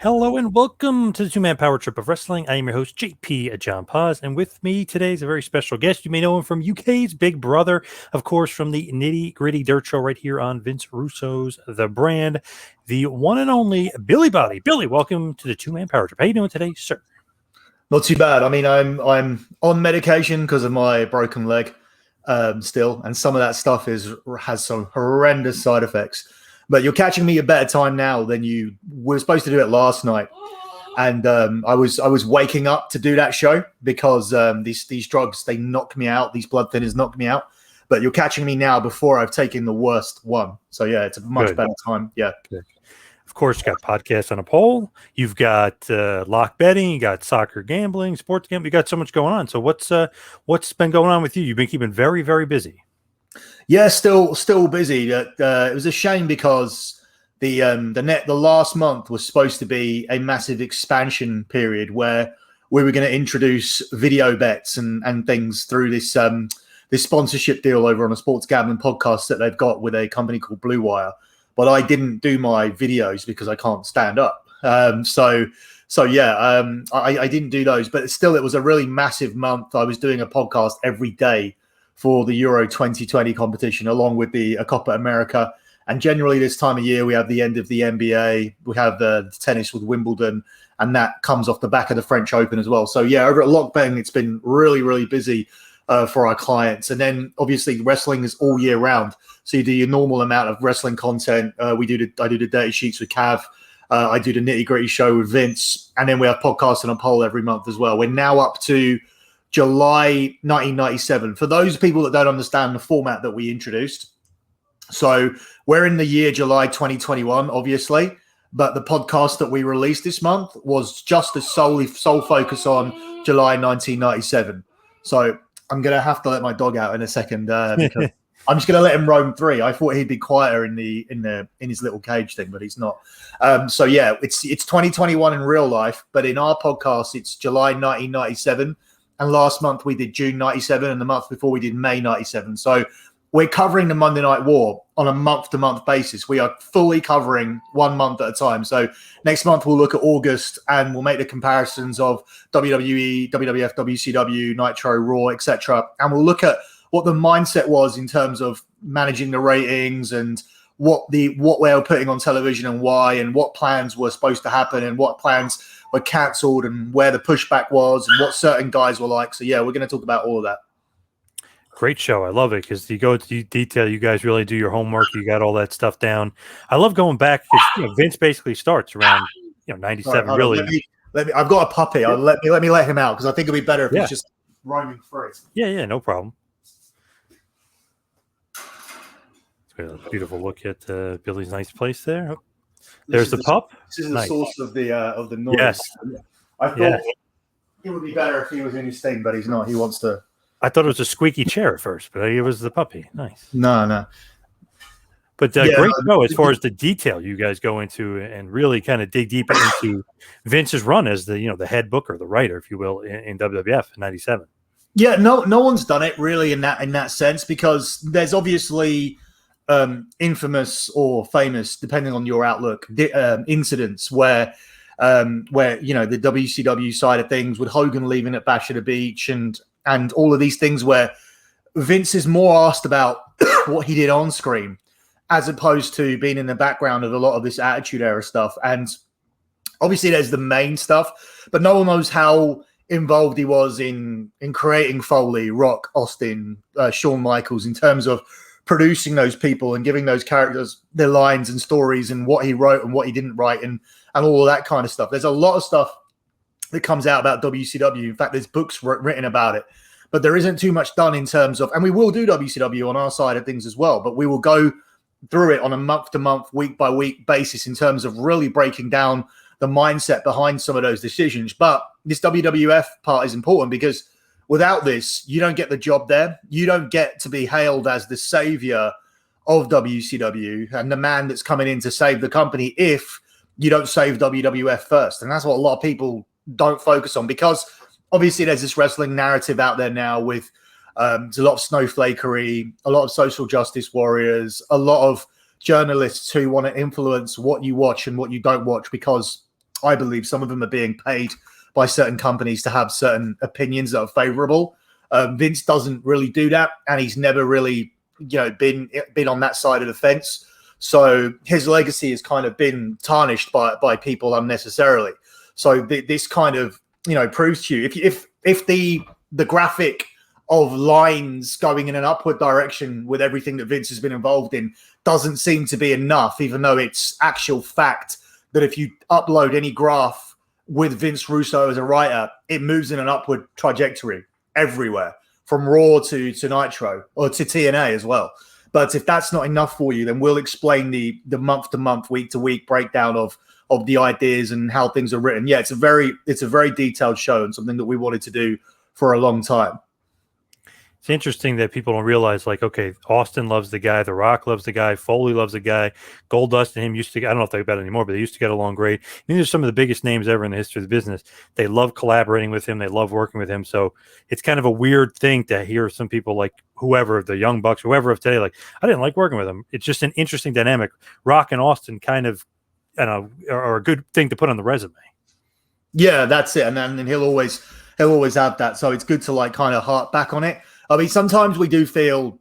Hello and welcome to the two-man power trip of wrestling. I am your host, JP John Paz, and with me today is a very special guest. You may know him from UK's Big Brother, of course, from the Nitty Gritty Dirt Show right here on Vince Russo's The Brand, the one and only Billi Bhatti. Billy, welcome to the two-man power trip. How you doing today, sir? Not too bad. I mean, I'm on medication because of my broken leg still, and some of that stuff has some horrendous side effects. But you're catching me a better time now than you were supposed to do it last night. And I was waking up to do that show because these drugs, they knocked me out. These blood thinners knocked me out. But you're catching me now before I've taken the worst one. So, yeah, it's a much better time. Yeah. Good. Of course, you got podcasts on a poll. You've got lock betting. You got soccer gambling, sports gambling. You got so much going on. So what's been going on with you? You've been keeping very, very busy. Yeah, still busy. It was a shame because the last month was supposed to be a massive expansion period where we were going to introduce video bets and things through this sponsorship deal over on a sports gambling podcast that they've got with a company called Blue Wire. But I didn't do my videos because I can't stand up. I didn't do those. But still, it was a really massive month. I was doing a podcast every day for the Euro 2020 competition, along with a Copa America. And generally this time of year, we have the end of the NBA. We have the tennis with Wimbledon, and that comes off the back of the French Open as well. So, yeah, over at Lockbang, it's been really, really busy for our clients. And then, obviously, wrestling is all year round. So you do your normal amount of wrestling content. I do the Dirty Sheets with Cav. I do the Nitty Gritty show with Vince. And then we have podcasts and a poll every month as well. We're now up to July 1997. For those people that don't understand the format that we introduced, so we're in the year July 2021, obviously, but the podcast that we released this month was just a sole focus on July 1997. So I'm going to have to let my dog out in a second because I'm just going to let him roam free. I thought he'd be quieter in his little cage thing, but he's not. So yeah, it's 2021 in real life, but in our podcast, it's July 1997. And last month we did June 97, and the month before we did May 97. So we're covering the Monday Night War on a month-to-month basis. We are fully covering 1 month at a time. So next month we'll look at August and we'll make the comparisons of WWE, WWF, WCW, Nitro, Raw, etc. And we'll look at what the mindset was in terms of managing the ratings and what we were putting on television and why, and what plans were supposed to happen and what plans were cancelled and where the pushback was and what certain guys were like. So, yeah, we're going to talk about all of that. Great show. I love it because you go into detail. You guys really do your homework. You got all that stuff down. I love going back because Vince basically starts around 97. Right, really, let me. I've got a puppy. Let me let him out because I think it'll be better if he's just roaming free. Yeah, no problem. A beautiful look at Billy's nice place there. There's the pup. This is the source of the noise. Yes. I thought it would be better if he was in his thing, but he's not. He wants to. I thought it was a squeaky chair at first, but it was the puppy. Nice. No. But great show as far as the detail you guys go into and really kind of dig deep into Vince's run as the head booker, the writer, if you will, in WWF in '97. Yeah, no one's done it really in that sense because there's obviously infamous or famous, depending on your outlook, incidents where the WCW side of things, with Hogan leaving at Bash at the Beach and all of these things where Vince is more asked about what he did on screen as opposed to being in the background of a lot of this Attitude Era stuff. And obviously there's the main stuff, but no one knows how involved he was in creating Foley, Rock, Austin, Shawn Michaels, in terms of producing those people and giving those characters their lines and stories and what he wrote and what he didn't write and all of that kind of stuff. There's a lot of stuff that comes out about WCW. In fact, there's books written about it, but there isn't too much done in terms of, and we will do WCW on our side of things as well, but we will go through it on a month-to-month, week-by-week basis in terms of really breaking down the mindset behind some of those decisions. But this WWF part is important because without this, you don't get the job there. You don't get to be hailed as the savior of WCW and the man that's coming in to save the company if you don't save WWF first. And that's what a lot of people don't focus on because obviously there's this wrestling narrative out there now with there's a lot of snowflakery, a lot of social justice warriors, a lot of journalists who want to influence what you watch and what you don't watch because I believe some of them are being paid by certain companies to have certain opinions that are favorable. Vince doesn't really do that, and he's never really, been on that side of the fence. So his legacy has kind of been tarnished by people unnecessarily. So this kind of, proves to you if the graphic of lines going in an upward direction with everything that Vince has been involved in doesn't seem to be enough, even though it's actual fact that if you upload any graph with Vince Russo as a writer, it moves in an upward trajectory everywhere, from Raw to Nitro or to TNA as well. But if that's not enough for you, then we'll explain the month-to-month, week-to-week breakdown of the ideas and how things are written. Yeah, it's a very detailed show and something that we wanted to do for a long time. It's interesting that people don't realize, like, okay, Austin loves the guy, The Rock loves the guy, Foley loves the guy, Goldust and him used to, I don't know if they bet anymore, but they used to get along great. And these are some of the biggest names ever in the history of the business. They love collaborating with him. They love working with him. So it's kind of a weird thing to hear some people like whoever, the Young Bucks, whoever of today, like, I didn't like working with him. It's just an interesting dynamic. Rock and Austin kind of, are a good thing to put on the resume. Yeah, that's it. And then he'll always have that. So it's good to like kind of harp back on it. I mean, sometimes we do feel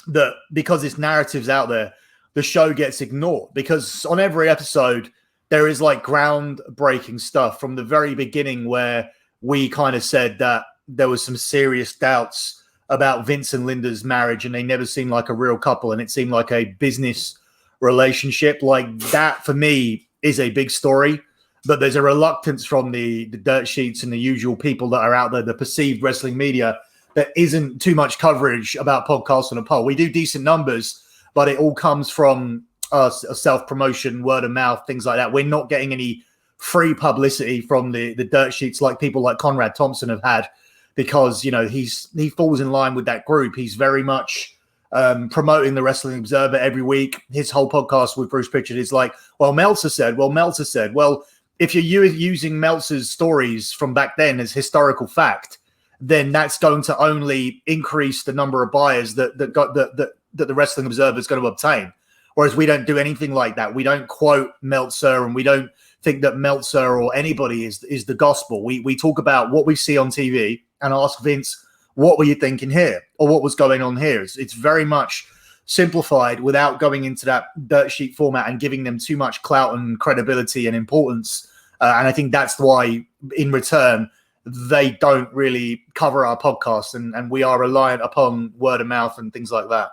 that because this narrative's out there, the show gets ignored, because on every episode, there is like groundbreaking stuff from the very beginning where we kind of said that there was some serious doubts about Vince and Linda's marriage and they never seemed like a real couple and it seemed like a business relationship. Like that for me is a big story, but there's a reluctance from the dirt sheets and the usual people that are out there, the perceived wrestling media, there isn't too much coverage about podcasts on a poll. We do decent numbers, but it all comes from self-promotion, word of mouth, things like that. We're not getting any free publicity from the dirt sheets like people like Conrad Thompson have had, because, he falls in line with that group. He's very much promoting the Wrestling Observer every week. His whole podcast with Bruce Pritchard is like, well, Meltzer said. Well, if you're using Meltzer's stories from back then as historical fact, then that's going to only increase the number of buyers that the Wrestling Observer is going to obtain. Whereas we don't do anything like that. We don't quote Meltzer, and we don't think that Meltzer or anybody is the gospel. We talk about what we see on TV and ask Vince, what were you thinking here? Or what was going on here? It's very much simplified without going into that dirt sheet format and giving them too much clout and credibility and importance. And I think that's why, in return, they don't really cover our podcast, and we are reliant upon word of mouth and things like that.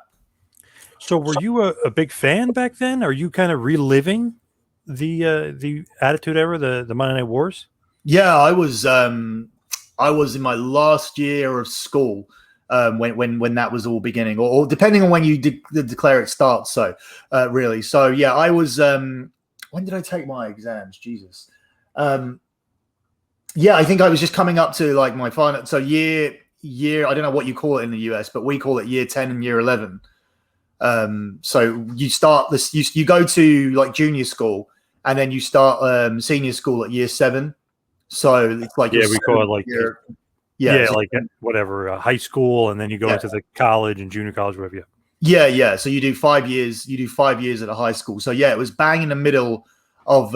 So were you a big fan back then? Are you kind of reliving the Attitude Era, the Monday Night Wars? Yeah, I was in my last year of school when that was all beginning, or depending on when you declare it starts. So really, so yeah, I was. When did I take my exams? Jesus. Yeah, I think I was just coming up to like my final. So year, I don't know what you call it in the US, but we call it year 10 and year 11. So you start this, you go to like junior school, and then you start senior school at year 7. So it's like, we call it like year, like whatever, high school, and then you go into the college and junior college, whatever. Yeah. So you do 5 years. You do 5 years at a high school. So yeah, it was bang in the middle of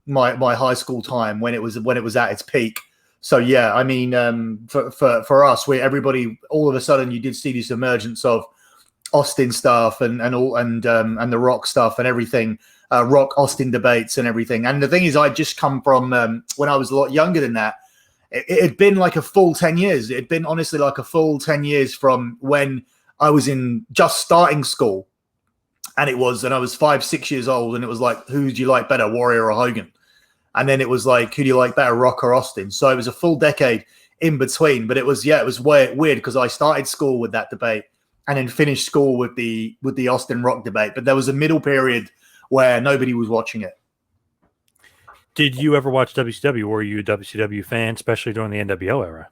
my high school time when it was at its peak. So yeah, I mean, for us, where everybody all of a sudden you did see this emergence of Austin stuff and the Rock stuff and everything, Rock Austin debates and everything. And the thing is, I just come from when I was a lot younger than that. It had been like a full 10 years. It had been honestly like a full 10 years from when I was in just starting school. And I was 5-6 years old, and it was like, who do you like better, Warrior or Hogan? And then it was like, who do you like better, Rock or Austin? So it was a full decade in between. But it was weird because I started school with that debate and then finished school with the Austin Rock debate. But there was a middle period where nobody was watching it. Did you ever watch WCW? Were you a WCW fan, especially during the NWO era?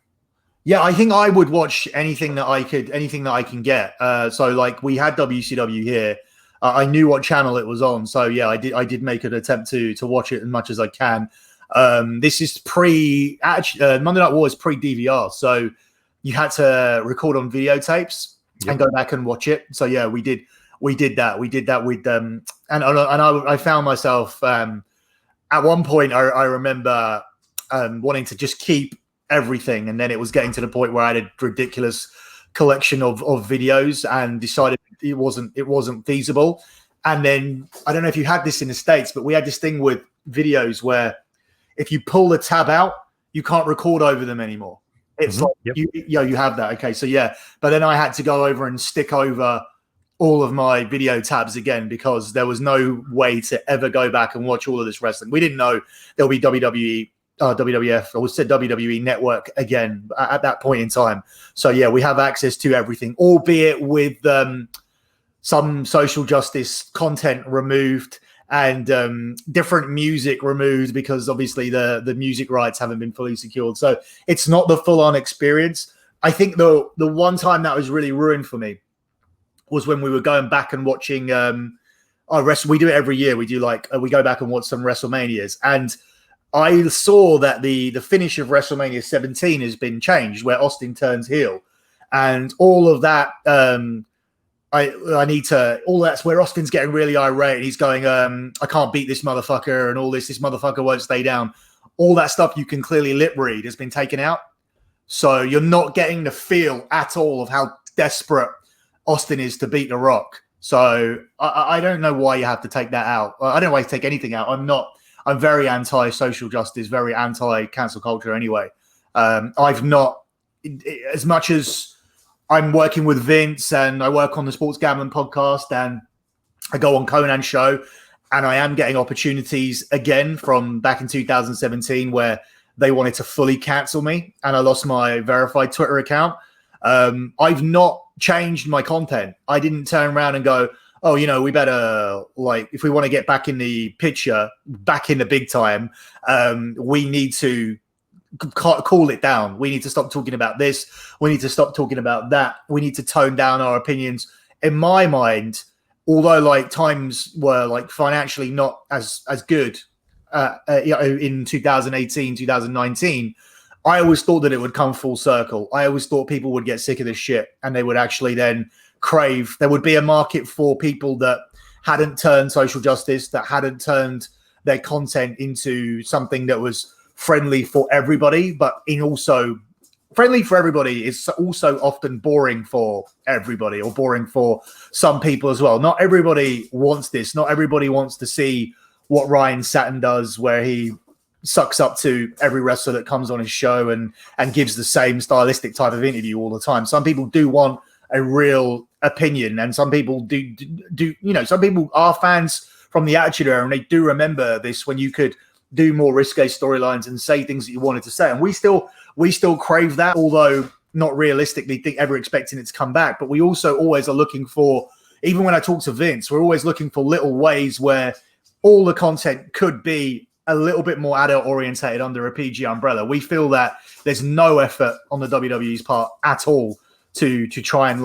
Yeah, I think I would watch anything that I can get. So like we had WCW here. I knew what channel it was on, so yeah, I did make an attempt to watch it as much as I can. This is Monday Night War is pre DVR, so you had to record on videotapes and go back and watch it. So yeah, we did that with and I found myself at one point, I remember wanting to just keep everything, and then it was getting to the point where I had a ridiculous collection of videos and decided it wasn't feasible. And then I don't know if you had this in the States, but we had this thing with videos where if you pull the tab out, you can't record over them anymore. It's like you have that. Okay, so yeah, but then I had to go over and stick over all of my video tabs again because there was no way to ever go back and watch all of this wrestling. We didn't know there'll be WWE, WWF, or we said WWE Network again at that point in time. So yeah, we have access to everything, albeit with some social justice content removed and different music removed because obviously the music rights haven't been fully secured. So it's not the full-on experience. I think the one time that was really ruined for me was when we were going back and watching we do it every year. We do we go back and watch some WrestleManias, and I saw that the finish of WrestleMania 17 has been changed, where Austin turns heel, and all of that. All that's where Austin's getting really irate. And he's going, I can't beat this motherfucker, and all this motherfucker won't stay down. All that stuff you can clearly lip read has been taken out, so you're not getting the feel at all of how desperate Austin is to beat The Rock. So I don't know why you have to take that out. I don't know why you take anything out. I'm very anti-social justice, very anti-cancel culture anyway. I've not, as much as I'm working with Vince and I work on the Sports Gambling podcast and I go on Conan's show, and I am getting opportunities again from back in 2017 where they wanted to fully cancel me and I lost my verified Twitter account. I've not changed my content. I didn't turn around and go, oh, we better, if we want to get back in the picture, back in the big time, we need to cool it down. We need to stop talking about this. We need to stop talking about that. We need to tone down our opinions. In my mind, although times were financially not as good in 2018, 2019, I always thought that it would come full circle. I always thought people would get sick of this shit and they would actually then crave. There would be a market for people that hadn't turned social justice, that hadn't turned their content into something that was friendly for everybody, but also friendly for everybody is also often boring for everybody, or boring for some people as well. Not everybody wants this. Not everybody wants to see what Ryan Satin does, where he sucks up to every wrestler that comes on his show and gives the same stylistic type of interview all the time. Some people do want a real opinion, and some people do some people are fans from the Attitude Era, and they do remember this when you could do more risque storylines and say things that you wanted to say. And we still crave that, although not realistically ever expecting it to come back. But we also always are looking for, even when I talk to Vince, we're always looking for little ways where all the content could be a little bit more adult orientated under a PG umbrella. We feel that there's no effort on the WWE's part at all to try and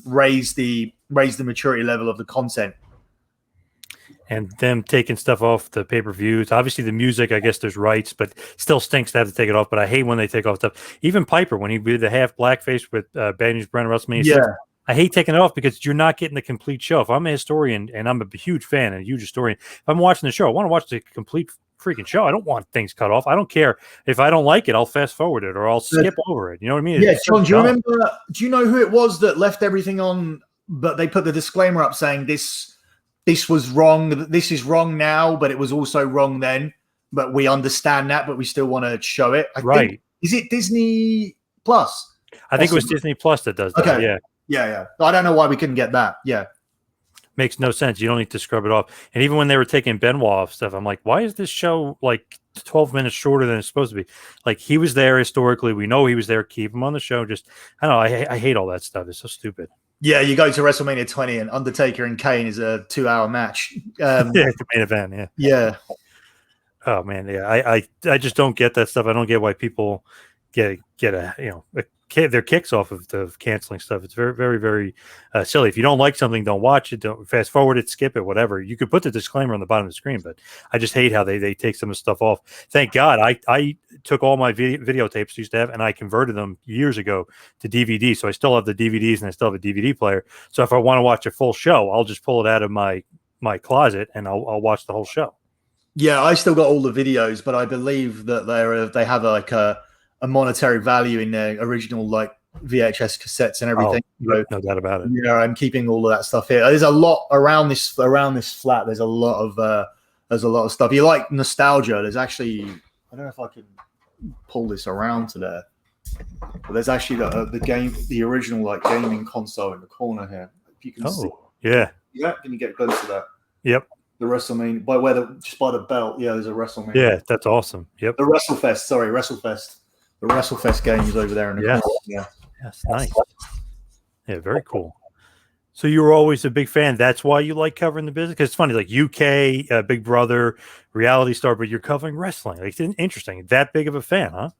raise the maturity level of the content. And them taking stuff off the pay-per-views. Obviously, the music, I guess there's rights, but still stinks to have to take it off. But I hate when they take off stuff. Even Piper, when he did the half blackface with Bad News Brown WrestleMania 6, I hate taking it off because you're not getting the complete show. If I'm a historian and I'm a huge fan and a huge historian, if I'm watching the show, I want to watch the complete freaking show. I don't want things cut off. I don't care if I don't like it. I'll fast forward it or I'll skip over it. You know what I mean? Yeah, John, do you remember? Do you know who it was that left everything on, but they put the disclaimer up saying this was wrong. This is wrong now, but it was also wrong then. But we understand that, but we still want to show it. I think, is it Disney Plus? I think it was Disney Plus that does that. Okay. Yeah. I don't know why we couldn't get that. Yeah. Makes no sense. You don't need to scrub it off. And even when they were taking Benoit off stuff, I'm like, why is this show 12 minutes shorter than it's supposed to be? He was there historically. We know he was there. Keep him on the show. Just, I don't know. I hate all that stuff. It's so stupid. Yeah, you go to WrestleMania 20 and Undertaker and Kane is a 2-hour match. Yeah, the main event. Yeah. Yeah. Oh man, yeah. I just don't get that stuff. I don't get why people get their kicks off of the canceling stuff. It's very, very, very silly. If you don't like something, don't watch it. Don't fast forward it, skip it, whatever. You could put the disclaimer on the bottom of the screen, but I just hate how they take some of the stuff off. Thank God I took all my videotapes I used to have and I converted them years ago to DVD. So I still have the DVDs and I still have a DVD player. So if I want to watch a full show, I'll just pull it out of my closet and I'll watch the whole show. Yeah, I still got all the videos, but I believe that they have like a monetary value in their original like VHS cassettes and Oh, everything. yep, So no doubt about it. yeah, I'm keeping all of that stuff here. There's a lot around this flat. There's a lot of stuff. You like nostalgia? There's actually, I don't know if I can pull this around to there, but there's actually the original like gaming console in the corner here. If you can see, yeah, can you get a glimpse of that? yep, The WrestleMania just by the belt. Yeah, there's a WrestleMania. yeah, that's awesome. Yep, The WrestleFest. Sorry, WrestleFest. The WrestleFest game is over there in the corner. Yeah, yes, nice. Yeah, very cool. So you were always a big fan. That's why you like covering the business. Because it's funny, like UK, Big Brother, reality star, but you're covering wrestling. Like, it's interesting. That big of a fan, huh?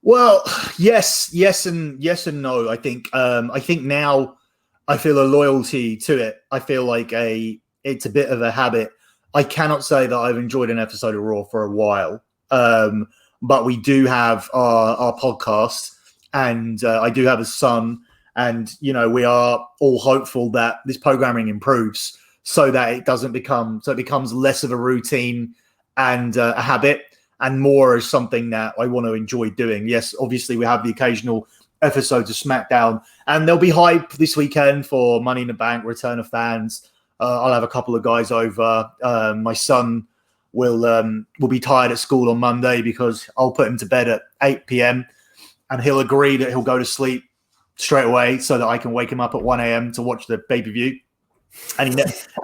well, yes and no. I think now I feel a loyalty to it. I feel like it's a bit of a habit. I cannot say that I've enjoyed an episode of Raw for a while, but we do have our podcast, and I do have a son, and we are all hopeful that this programming improves so that it becomes less of a routine and a habit, and more as something that I want to enjoy doing. Yes, obviously we have the occasional episodes of SmackDown, and there'll be hype this weekend for Money in the Bank, Return of Fans. I'll have a couple of guys over. My son will be tired at school on Monday because I'll put him to bed at 8 p.m. and he'll agree that he'll go to sleep straight away so that I can wake him up at 1 a.m. to watch the pay-per-view. And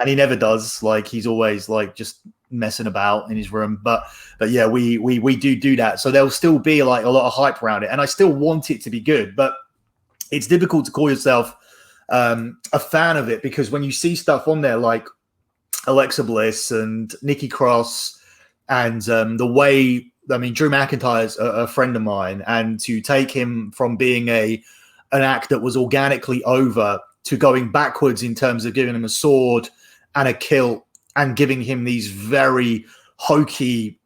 he never does. Like, he's always like just messing about in his room. But yeah, we do that. So there'll still be like a lot of hype around it, and I still want it to be good. But it's difficult to call yourself a fan of it, because when you see stuff on there like Alexa Bliss and Nikki Cross and the way, I mean, Drew McIntyre's a friend of mine, and to take him from being an act that was organically over to going backwards in terms of giving him a sword and a kilt and giving him these very hokey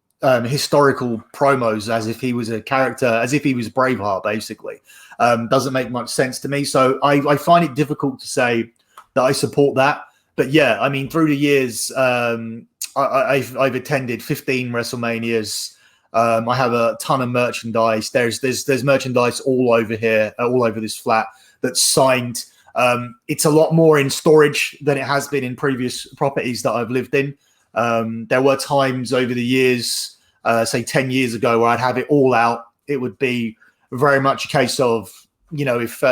historical promos as if he was a character, as if he was Braveheart, basically, doesn't make much sense to me. So I find it difficult to say that I support that. But yeah, I mean, through the years, I've attended 15 WrestleManias. I have a ton of merchandise. There's merchandise all over here, all over this flat that's signed. It's a lot more in storage than it has been in previous properties that I've lived in. There were times over the years, say 10 years ago, where I'd have it all out. It would be very much a case of, if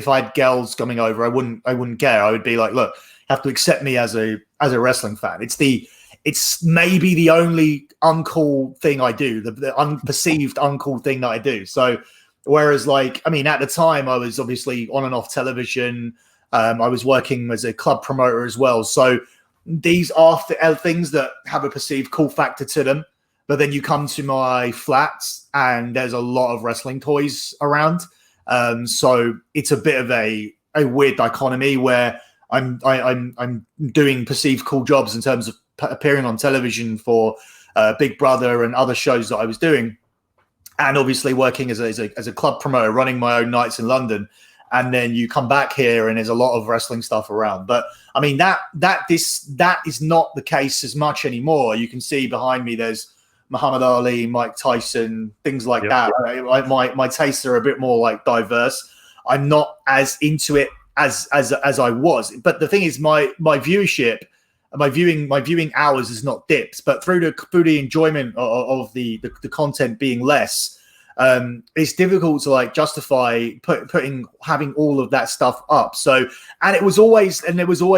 I had girls coming over, I wouldn't care. I would be like, look, you have to accept me as a wrestling fan. It's maybe the only uncool thing I do, the unperceived uncool thing that I do. So whereas, like, I mean, at the time I was obviously on and off television. I was working as a club promoter as well. So these are things that have a perceived cool factor to them. But then you come to my flats and there's a lot of wrestling toys around. So it's a bit of a weird dichotomy where I'm doing perceived cool jobs in terms of appearing on television for Big Brother and other shows that I was doing, and obviously working as a club promoter, running my own nights in London. And then you come back here and there's a lot of wrestling stuff around. But I mean, that is not the case as much anymore. You can see behind me there's Muhammad Ali, Mike Tyson, things like that. My tastes are a bit more like diverse. I'm not as into it as I was. But the thing is, my viewership, my viewing hours is not dipped. But through the enjoyment of the content being less, it's difficult to like justify having all of that stuff up. So, and there was always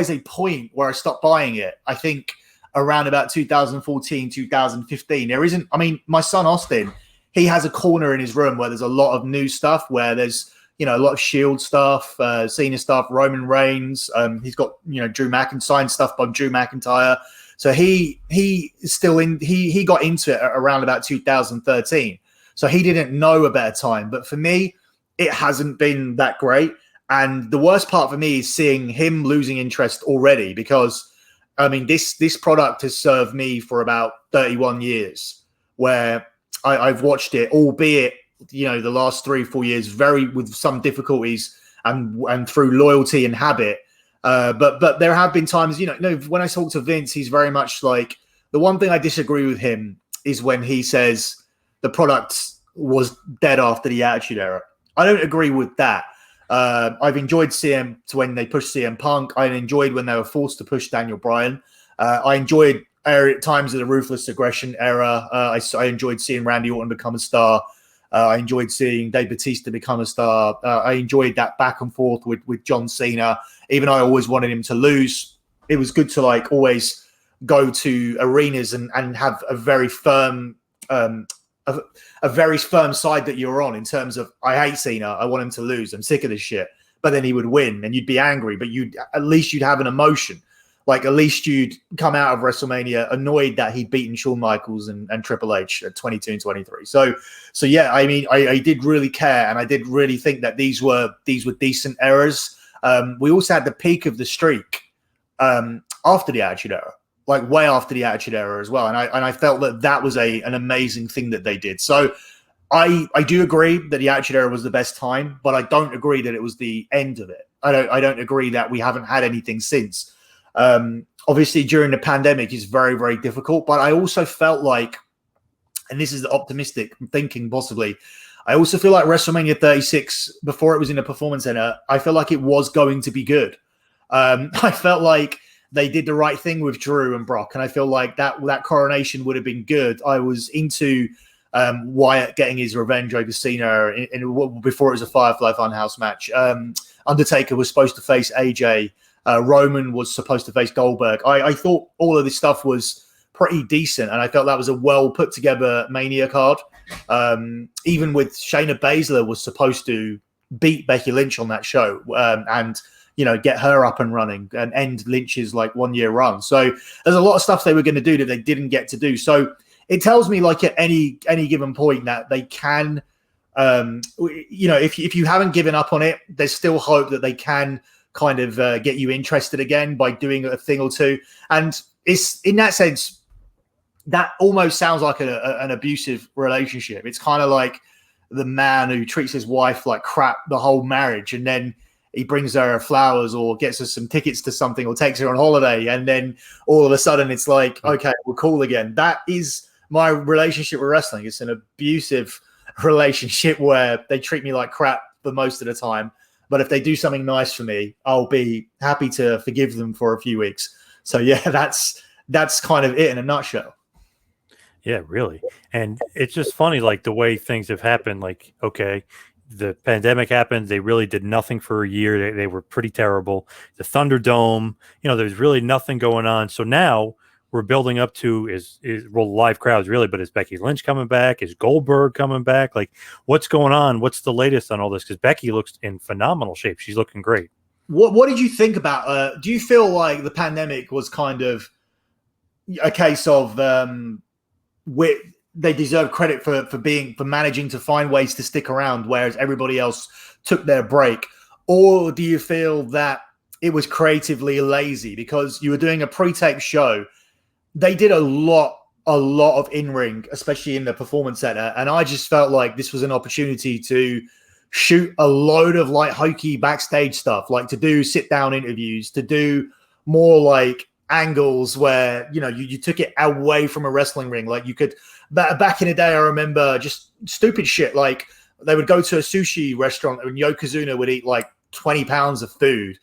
a point where I stopped buying it. I think around about 2014, 2015. There isn't, I mean, my son Austin, he has a corner in his room where there's a lot of new stuff, where there's, a lot of Shield stuff, Cena stuff, Roman Reigns. He's got, Drew McIntyre stuff by Drew McIntyre. So he got into it around about 2013. So he didn't know a better time. But for me, it hasn't been that great. And the worst part for me is seeing him losing interest already, because I mean, this product has served me for about 31 years, where I've watched it, albeit, the last 3-4 years, with some difficulties and through loyalty and habit. But there have been times, when I talk to Vince, he's very much like, the one thing I disagree with him is when he says the product was dead after the Attitude Era. I don't agree with that. I've enjoyed when they pushed CM Punk. I enjoyed when they were forced to push Daniel Bryan. I enjoyed times of the Ruthless Aggression era. I enjoyed seeing Randy Orton become a star. I enjoyed seeing Dave Bautista become a star. I enjoyed that back and forth with John Cena. Even though I always wanted him to lose, it was good to like always go to arenas and have a very firm a very firm side that you're on in terms of, I hate Cena, I want him to lose, I'm sick of this shit. But then he would win and you'd be angry, but at least you'd have an emotion. Like at least you'd come out of WrestleMania annoyed that he'd beaten Shawn Michaels and Triple H at 22 and 23. So yeah, I mean, I did really care, and I did really think that these were decent eras. We also had the peak of the streak after the Attitude Era, like way after the Attitude Era as well. And I felt that was an amazing thing that they did. So I do agree that the Attitude Era was the best time, but I don't agree that it was the end of it. I don't agree that we haven't had anything since. Obviously during the pandemic is very, very difficult, but I also felt like, and this is optimistic thinking possibly, I also feel like WrestleMania 36, before it was in the Performance Center, I felt like it was going to be good. I felt like they did the right thing with Drew and Brock, and I feel like that coronation would have been good. I was into Wyatt getting his revenge over Cena before it was a Firefly Funhouse match. Undertaker was supposed to face AJ. Roman was supposed to face Goldberg. I thought all of this stuff was pretty decent, and I felt that was a well put together Mania card. Even with Shayna Baszler was supposed to beat Becky Lynch on that show, and get her up and running and end Lynch's like 1 year run. So there's a lot of stuff they were going to do that they didn't get to do. So it tells me like at any given point that they can, if you haven't given up on it, there's still hope that they can kind of get you interested again by doing a thing or two. And it's in that sense, that almost sounds like an abusive relationship. It's kind of like the man who treats his wife like crap the whole marriage, and then he brings her flowers or gets her some tickets to something or takes her on holiday, and then all of a sudden it's like, okay, we're cool again. That is my relationship with wrestling. It's an abusive relationship where they treat me like crap for most of the time, but if they do something nice for me, I'll be happy to forgive them for a few weeks. So yeah, that's kind of it in a nutshell. Yeah, really. And it's just funny, like the way things have happened. Like, okay, the pandemic happened. They really did nothing for a year. They were pretty terrible. The Thunderdome, there's really nothing going on. So now we're building up to is live crowds really, but is Becky Lynch coming back? Is Goldberg coming back? Like, what's going on? What's the latest on all this? Because Becky looks in phenomenal shape. She's looking great. What did you think about? Do you feel like the pandemic was kind of a case of they deserve credit for managing to find ways to stick around, whereas everybody else took their break? Or do you feel that it was creatively lazy because you were doing a pre-tape show? They did a lot of in-ring, especially in the Performance Center, and I just felt like this was an opportunity to shoot a load of like hokey backstage stuff, like to do sit-down interviews, to do more like angles where you took it away from a wrestling ring. Like you could back in the day, I remember just stupid shit like they would go to a sushi restaurant and Yokozuna would eat like 20 pounds of food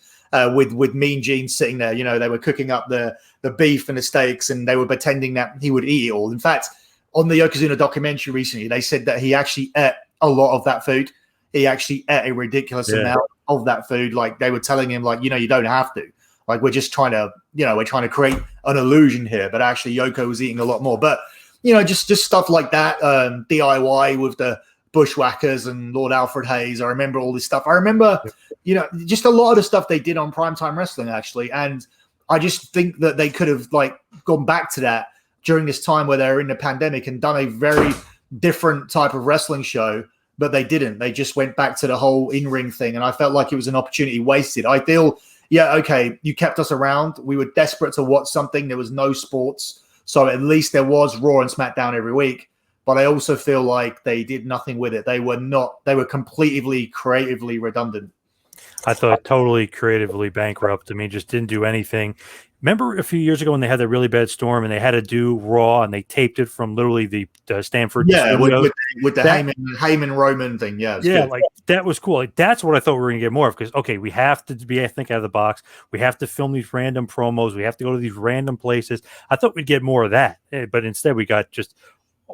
with Mean Gene sitting there. They were cooking up the beef and the steaks, and they were pretending that he would eat it all. In fact, on the Yokozuna documentary recently, they said that he actually ate a lot of that food. He actually ate a ridiculous amount of that food. Like they were telling him, like, you don't have to. Like we're just trying to, we're trying to create an illusion here. But actually, Yoko was eating a lot more. But just stuff like that. DIY with the Bushwhackers and Lord Alfred Hayes. I remember all this stuff. I remember, just a lot of the stuff they did on Primetime Wrestling actually. And I just think that they could have like gone back to that during this time where they're in the pandemic and done a very different type of wrestling show. But they didn't. They just went back to the whole in-ring thing. And I felt like it was an opportunity wasted. I feel, yeah, okay, you kept us around. We were desperate to watch something. There was no sports. So at least there was Raw and SmackDown every week. But I also feel like they did nothing with it. They were completely creatively redundant. I thought totally creatively bankrupt. I mean, just didn't do anything. Remember a few years ago when they had that really bad storm and they had to do Raw and they taped it from literally the Stanford Yeah, studio? with the That Heyman Roman thing. Yeah, it's Yeah, good. like that was cool. Like that's what I thought we were gonna get more of. Because okay, we have to be, I think, out of the box. We have to film these random promos. We have to go to these random places. I thought we'd get more of that, but instead we got just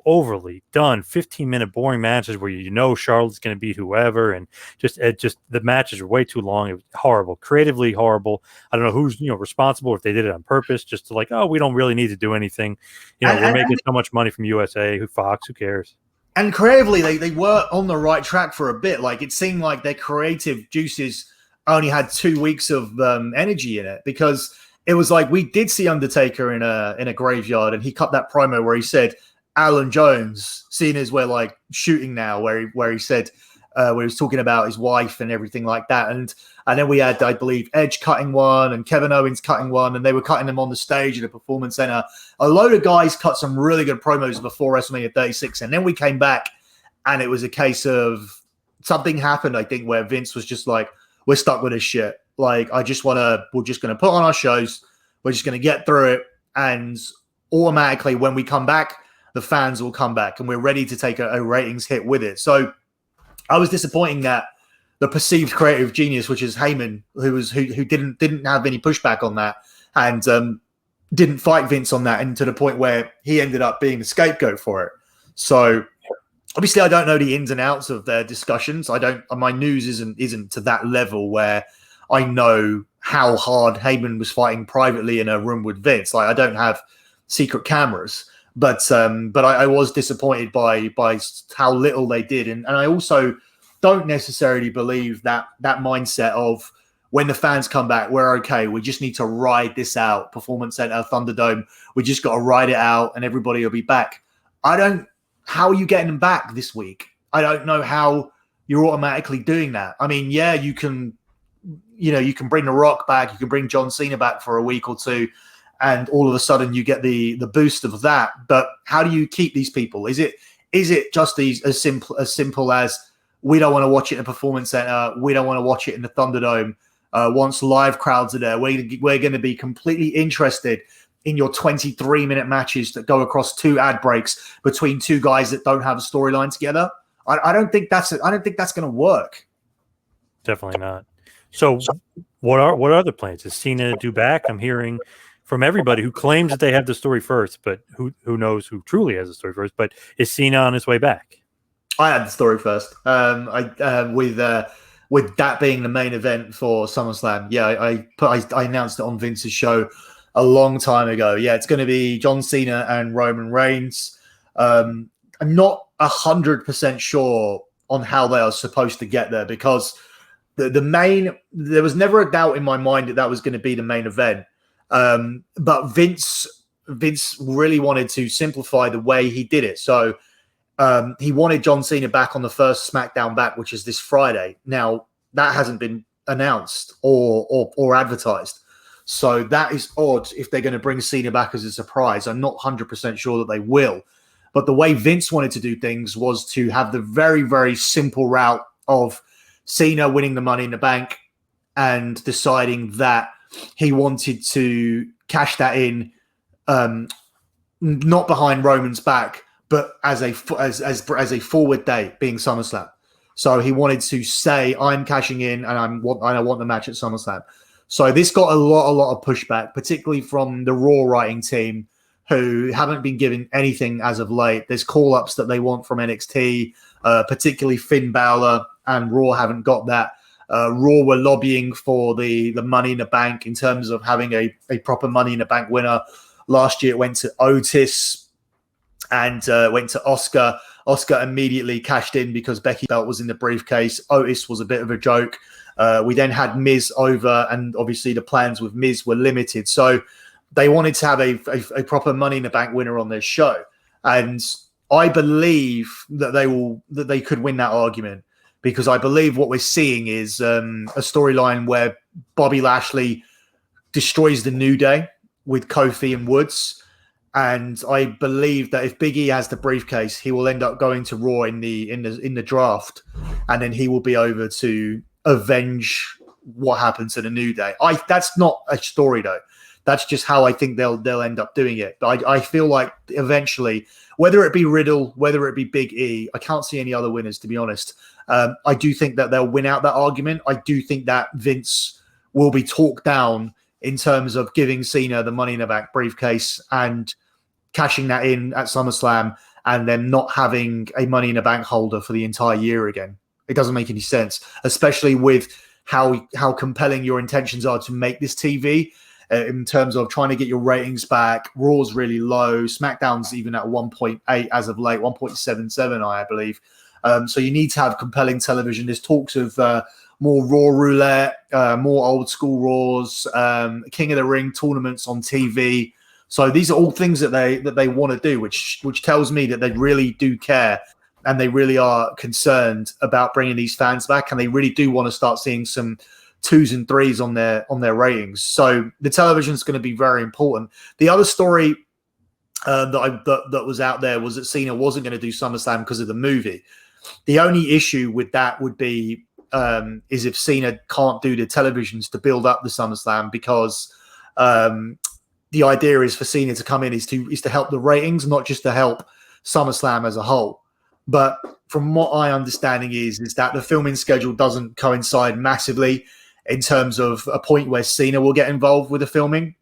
overly done 15-minute boring matches where Charlotte's going to beat whoever, and just the matches are way too long. It was horrible, creatively horrible. I don't know who's responsible, if they did it on purpose just to like, oh, we don't really need to do anything. We're making so much money from USA, who cares. And creatively, they were on the right track for a bit. Like it seemed like their creative juices only had 2 weeks of energy in it, because it was like we did see Undertaker in a graveyard, and he cut that promo where he said, "Alan Jones, seen as we're like shooting now," where he said where he was talking about his wife and everything like that, and then we had, I believe, Edge cutting one and Kevin Owens cutting one, and they were cutting them on the stage at a performance center. A load of guys cut some really good promos before WrestleMania 36, and then we came back, and it was a case of something happened, I think, where Vince was just like, "We're stuck with this shit. Like, we're just going to put on our shows. We're just going to get through it, and automatically when we come back, the fans will come back, and we're ready to take a ratings hit with it." So I was disappointing that the perceived creative genius, which is Heyman, who didn't have any pushback on that, and didn't fight Vince on that, and to the point where he ended up being the scapegoat for it. So obviously, I don't know the ins and outs of their discussions. My news isn't to that level where I know how hard Heyman was fighting privately in a room with Vince. Like, I don't have secret cameras. But I was disappointed by how little they did, and I also don't necessarily believe that mindset of when the fans come back, we're okay. We just need to ride this out. Performance Center, Thunderdome. We just got to ride it out, and everybody will be back. How are you getting them back this week? I don't know how you're automatically doing that. I mean, yeah, you can bring The Rock back, you can bring John Cena back for a week or two, and all of a sudden you get the boost of that. But how do you keep these people? Is it just as simple as, we don't want to watch it in a performance center, we don't want to watch it in the Thunderdome? Once live crowds are there, we're going to be completely interested in your 23-minute matches that go across 2 ad breaks between 2 guys that don't have a storyline together. I don't think that's going to work. Definitely not. So what are the plans? Is Cena due back? I'm hearing from everybody who claims that they have the story first, but who knows who truly has the story first. But is Cena on his way back? I had the story first. With that being the main event for SummerSlam. Yeah, I announced it on Vince's show a long time ago. Yeah, it's going to be John Cena and Roman Reigns. I'm not 100% sure on how they are supposed to get there, because there was never a doubt in my mind that was going to be the main event. But Vince really wanted to simplify the way he did it. So he wanted John Cena back on the first SmackDown back, which is this Friday. Now, that hasn't been announced or advertised. So that is odd if they're going to bring Cena back as a surprise. I'm not 100% sure that they will. But the way Vince wanted to do things was to have the very, very simple route of Cena winning the Money in the Bank and deciding that he wanted to cash that in, not behind Roman's back, but as a forward date, being SummerSlam. So he wanted to say, "I'm cashing in, and I want the match at SummerSlam." So this got a lot of pushback, particularly from the Raw writing team, who haven't been given anything as of late. There's call-ups that they want from NXT, particularly Finn Balor, and Raw haven't got that. Raw were lobbying for the Money in the Bank in terms of having a proper Money in the Bank winner. Last year it went to Otis and went to Oscar. Oscar immediately cashed in because Becky belt was in the briefcase. Otis was a bit of a joke. We then had Miz over, and obviously the plans with Miz were limited. So they wanted to have a proper Money in the Bank winner on their show. And I believe that they could win that argument, because I believe what we're seeing is a storyline where Bobby Lashley destroys the New Day with Kofi and Woods. And I believe that if Big E has the briefcase, he will end up going to Raw in the draft, and then he will be over to avenge what happened to the New Day. That's not a story though. That's just how I think they'll end up doing it. But I feel like eventually, whether it be Riddle, whether it be Big E, I can't see any other winners, to be honest. I do think that they'll win out that argument. I do think that Vince will be talked down in terms of giving Cena the Money in the Bank briefcase and cashing that in at SummerSlam and then not having a Money in the Bank holder for the entire year again. It doesn't make any sense, especially with how compelling your intentions are to make this TV. In terms of trying to get your ratings back. Raw's really low. SmackDown's even at 1.8 as of late, 1.77, I believe. So you need to have compelling television. There's talks of more Raw roulette, more old school Raws, King of the Ring tournaments on TV. So these are all things that they want to do, which tells me that they really do care and they really are concerned about bringing these fans back, and they really do want to start seeing some 2s and 3s on their ratings. So the television is going to be very important. The other story that was out there was that Cena wasn't going to do SummerSlam because of the movie. The only issue with that would be is if Cena can't do the televisions to build up the SummerSlam, because the idea is for Cena to come in is to help the ratings, not just to help SummerSlam as a whole. But from what I understanding is that the filming schedule doesn't coincide massively in terms of a point where Cena will get involved with the filming,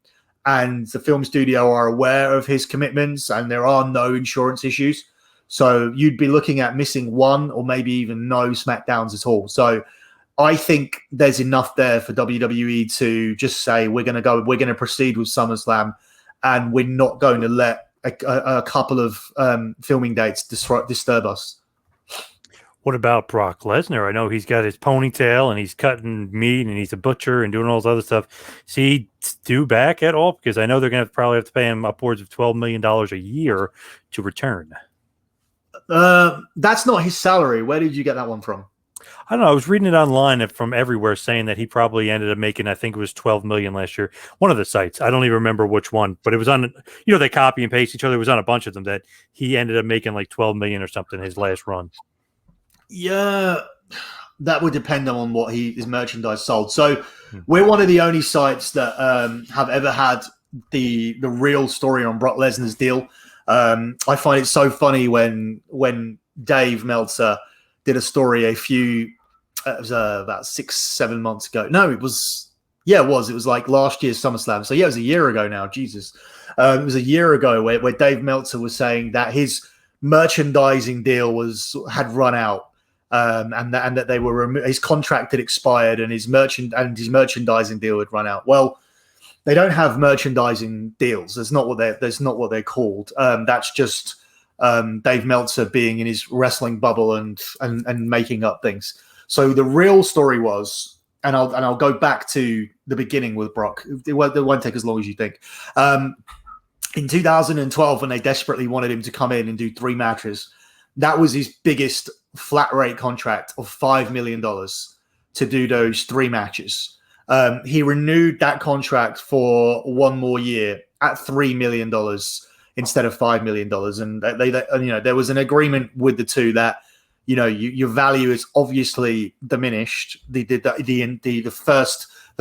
and the film studio are aware of his commitments and there are no insurance issues. So you'd be looking at missing one or maybe even no SmackDowns at all. So I think there's enough there for WWE to just say, we're going to proceed with SummerSlam, and we're not going to let a couple of filming dates disturb us. What about Brock Lesnar? I know he's got his ponytail and he's cutting meat and he's a butcher and doing all this other stuff. Is he due back at all? Because I know they're going to probably have to pay him upwards of $12 million a year to return. That's not his salary. Where did you get that one from? I don't know. I was reading it online from everywhere saying that he probably ended up making, I think it was $12 million last year. One of the sites, I don't even remember which one, but it was on, they copy and paste each other. It was on a bunch of them that he ended up making like $12 million or something his last run. Yeah, that would depend on what his merchandise sold. So we're one of the only sites that have ever had the real story on Brock Lesnar's deal. I find it so funny when Dave Meltzer did a story it was about 6-7 months ago. No, it was like last year's SummerSlam. So yeah, it was a year ago now. Jesus. It was a year ago where Dave Meltzer was saying that his merchandising deal had run out. And that they were his contract had expired and his merchandising deal had run out. Well, they don't have merchandising deals. That's not what they're called. That's just Dave Meltzer being in his wrestling bubble and making up things. So the real story was, and I'll go back to the beginning with Brock. It won't take as long as you think. In 2012, when they desperately wanted him to come in and do 3 matches, that was his biggest flat rate contract of $5 million to do those 3 matches. He renewed that contract for 1 more year at $3 million instead of $5 million. And there was an agreement with the two that, your value is obviously diminished. The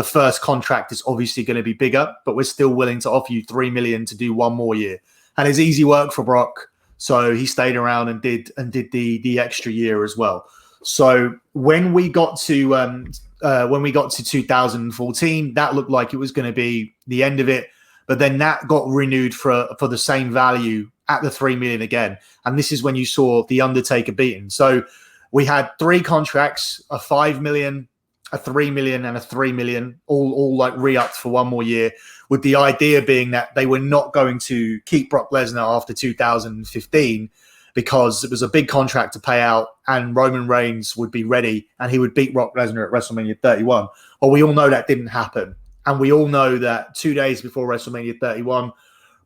first contract is obviously going to be bigger, but we're still willing to offer you $3 million to do 1 more year. And it's easy work for Brock. So he stayed around and did the extra year as well. So when we got to 2014, that looked like it was going to be the end of it. But then that got renewed for the same value at the $3 million again. And this is when you saw the Undertaker beaten. So we had 3 contracts: a $5 million, a $3 million, and a $3 million, all like re-upped for 1 more year, with the idea being that they were not going to keep Brock Lesnar after 2015 because it was a big contract to pay out and Roman Reigns would be ready and he would beat Brock Lesnar at WrestleMania 31. Well, we all know that didn't happen. And we all know that 2 days before WrestleMania 31,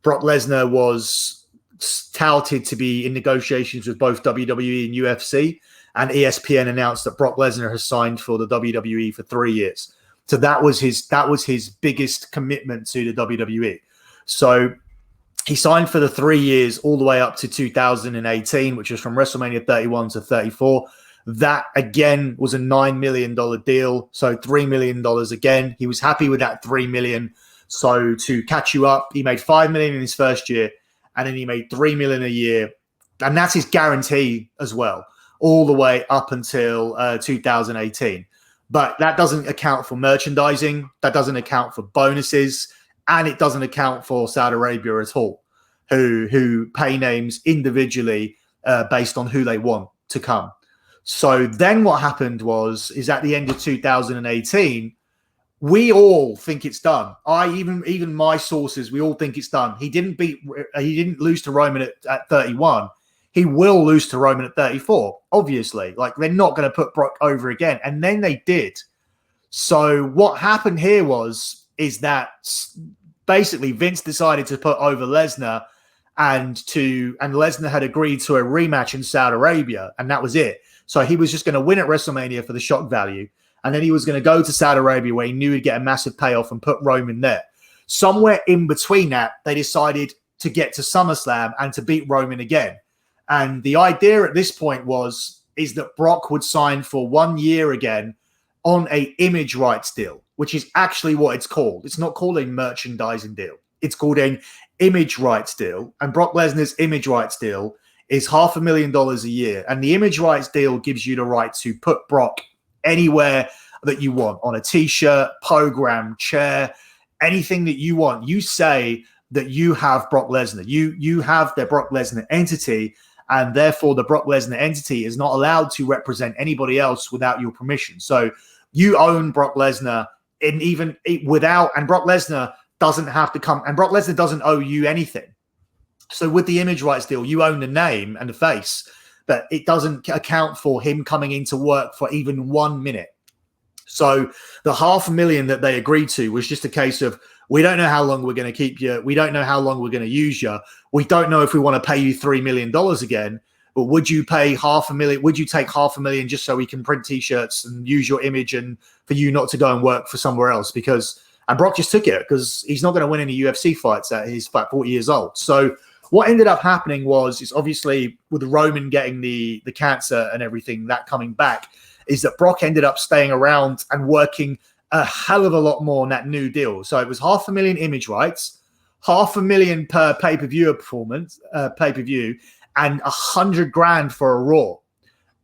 Brock Lesnar was touted to be in negotiations with both WWE and UFC, and ESPN announced that Brock Lesnar has signed for the WWE for 3 years. So that was his biggest commitment to the WWE. So he signed for the 3 years all the way up to 2018, which was from WrestleMania 31 to 34. That again was a $9 million deal. So $3 million again. He was happy with that $3 million. So to catch you up, he made $5 million in his first year, and then he made $3 million a year. And that's his guarantee as well, all the way up until 2018. But that doesn't account for merchandising. That doesn't account for bonuses. And it doesn't account for Saudi Arabia at all, who pay names individually based on who they want to come. So then what happened is at the end of 2018, we all think it's done. Even my sources, we all think it's done. He didn't lose to Roman at 31. He will lose to Roman at 34, obviously. Like, they're not going to put Brock over again. And then they did. So what happened here is that basically Vince decided to put over Lesnar, and Lesnar had agreed to a rematch in Saudi Arabia, and that was it. So he was just going to win at WrestleMania for the shock value, and then he was going to go to Saudi Arabia where he knew he'd get a massive payoff and put Roman there. Somewhere in between that, they decided to get to SummerSlam and to beat Roman again. And the idea at this point is that Brock would sign for 1 year again on a image rights deal, which is actually what it's called. It's not called a merchandising deal. It's called an image rights deal. And Brock Lesnar's image rights deal is $500,000 a year. And the image rights deal gives you the right to put Brock anywhere that you want, on a t-shirt, program, chair, anything that you want. You say that you have Brock Lesnar. You have the Brock Lesnar entity, and therefore the Brock Lesnar entity is not allowed to represent anybody else without your permission. So you own Brock Lesnar, and Brock Lesnar doesn't have to come, and Brock Lesnar doesn't owe you anything. So with the image rights deal, you own the name and the face, but it doesn't account for him coming into work for even 1 minute. So the $500,000 that they agreed to was just a case of, we don't know how long we're going to keep you. We don't know how long we're going to use you. We don't know if we want to pay you $3 million again, but would you pay $500,000? Would you take $500,000 just so we can print t-shirts and use your image and for you not to go and work for somewhere else? And Brock just took it because he's not going to win any UFC fights at his 40 years old. So what ended up happening is obviously with Roman getting the cancer and everything, that coming back, is that Brock ended up staying around and working a hell of a lot more on that new deal. So it was $500,000 image rights, $500,000 per pay-per-view pay-per-view, and $100,000 for a Raw.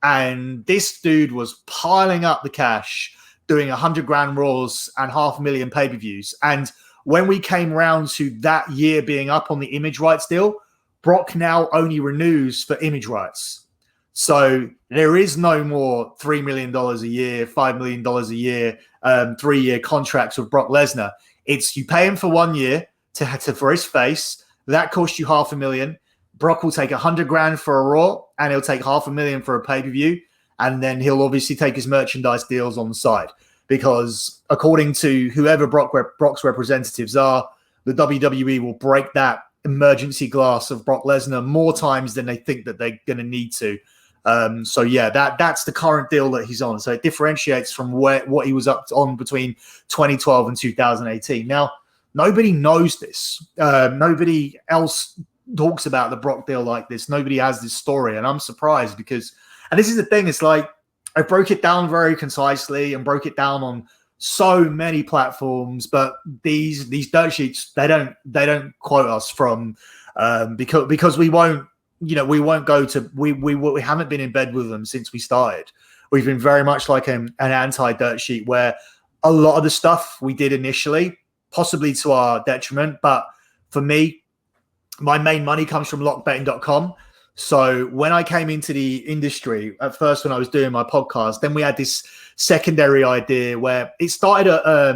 And this dude was piling up the cash, doing $100,000 Raws and $500,000 pay-per-views. And when we came around to that year being up on the image rights deal, Brock now only renews for image rights. So there is no more $3 million a year, $5 million a year, 3-year contracts with Brock Lesnar. It's you pay him for 1 year for his face. That costs you $500,000. Brock will take $100,000 for a Raw, and he'll take $500,000 for a pay-per-view. And then he'll obviously take his merchandise deals on the side, because according to whoever Brock's representatives are, the WWE will break that emergency glass of Brock Lesnar more times than they think that they're going to need to. So yeah, that's the current deal that he's on. So it differentiates from what he was on between 2012 and 2018. Now, nobody knows this. Nobody else talks about the Brock deal like this. Nobody has this story, and I'm surprised because, and this is the thing, it's like I broke it down very concisely and broke it down on so many platforms, but these dirt sheets, they don't quote us from because we won't. We won't go to, we haven't been in bed with them since we started. We've been very much like an anti-dirt sheet, where a lot of the stuff we did initially, possibly to our detriment, but for me, my main money comes from lockbetting.com. So when I came into the industry, at first when I was doing my podcast, then we had this secondary idea where it started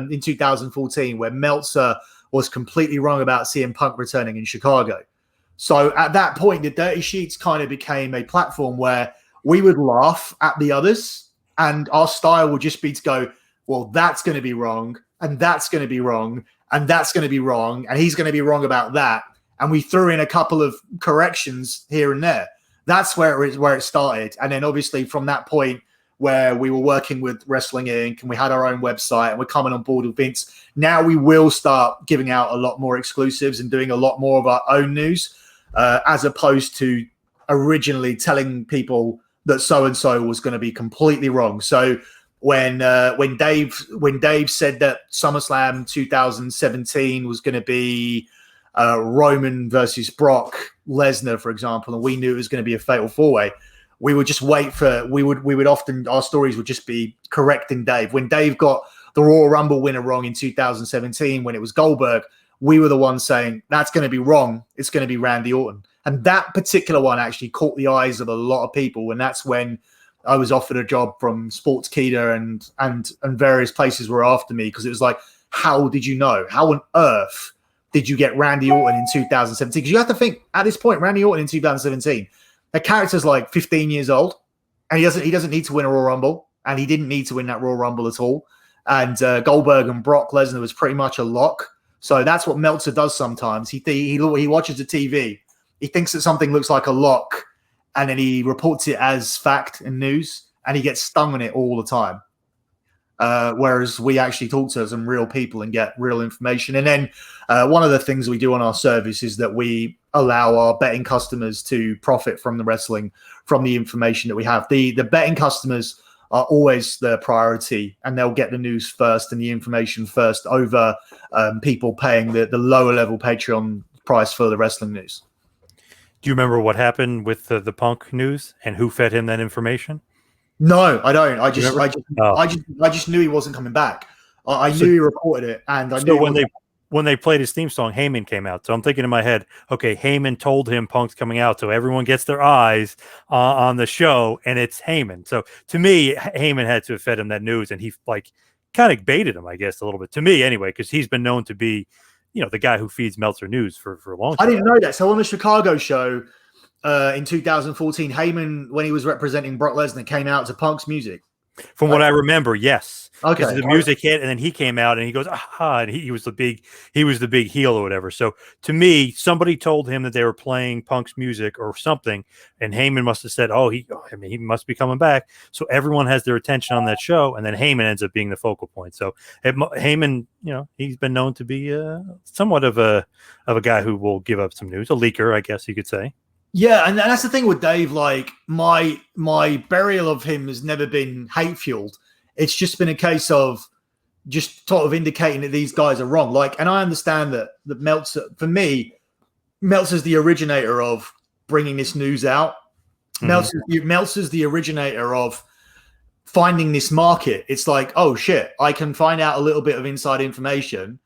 in 2014, where Meltzer was completely wrong about CM Punk returning in Chicago. So at that point, the Dirty Sheets kind of became a platform where we would laugh at the others, and our style would just be to go, well, that's going to be wrong, and that's going to be wrong, and that's going to be wrong, and he's going to be wrong about that. And we threw in a couple of corrections here and there. That's where it started. And then obviously from that point where we were working with Wrestling Inc. and we had our own website and we're coming on board with Vince, now we will start giving out a lot more exclusives and doing a lot more of our own news, as opposed to originally telling people that so and so was going to be completely wrong. So when Dave said that SummerSlam 2017 was going to be Roman versus Brock Lesnar, for example, and we knew it was going to be a fatal four-way, we would just wait for we would often, our stories would just be correcting Dave. When Dave got the Royal Rumble winner wrong in 2017 when it was Goldberg, we were the ones saying that's going to be wrong. It's going to be Randy Orton. And that particular one actually caught the eyes of a lot of people. And that's when I was offered a job from Sportskeeda and various places were after me, because it was like, how did you know? How on earth did you get Randy Orton in 2017? Because you have to think, at this point, Randy Orton in 2017, the character's like 15 years old, and he doesn't need to win a Royal Rumble, and he didn't need to win that Royal Rumble at all. And Goldberg and Brock Lesnar was pretty much a lock. So that's what Meltzer does sometimes. He watches the TV, he thinks that something looks like a lock, and then he reports it as fact and news, and he gets stung on it all the time. Whereas we actually talk to some real people and get real information. And then one of the things we do on our service is that we allow our betting customers to profit from the wrestling, from the information that we have. The betting customers are always the priority, and they'll get the news first and the information first over people paying the lower level Patreon price for the wrestling news. Do you remember what happened with the Punk news and who fed him that information? No, I don't. I just knew he wasn't coming back. I knew he reported it, and I knew when they played his theme song, Heyman came out. So I'm thinking in my head, okay, Heyman told him Punk's coming out, so everyone gets their eyes on the show, and it's Heyman. So to me, Heyman had to have fed him that news, and he like kind of baited him, I guess, a little bit. To me, anyway, because he's been known to be, the guy who feeds Meltzer news for a long time. I didn't know that. So on the Chicago show in 2014, Heyman, when he was representing Brock Lesnar, came out to Punk's music. From what I remember, yes. Okay. The music hit, and then he came out and he goes, aha, and he was the big heel or whatever. So to me, somebody told him that they were playing Punk's music or something, and Heyman must have said, he must be coming back. So everyone has their attention on that show, and then Heyman ends up being the focal point. So Heyman, he's been known to be somewhat of a guy who will give up some news, a leaker, I guess you could say. Yeah, and that's the thing with Dave. Like my burial of him has never been hate fueled. It's just been a case of just sort of indicating that these guys are wrong. Like, and I understand that Meltzer, for me, Meltzer's the originator of bringing this news out. Mm-hmm. Meltzer's the originator of finding this market. It's like, oh shit, I can find out a little bit of inside information,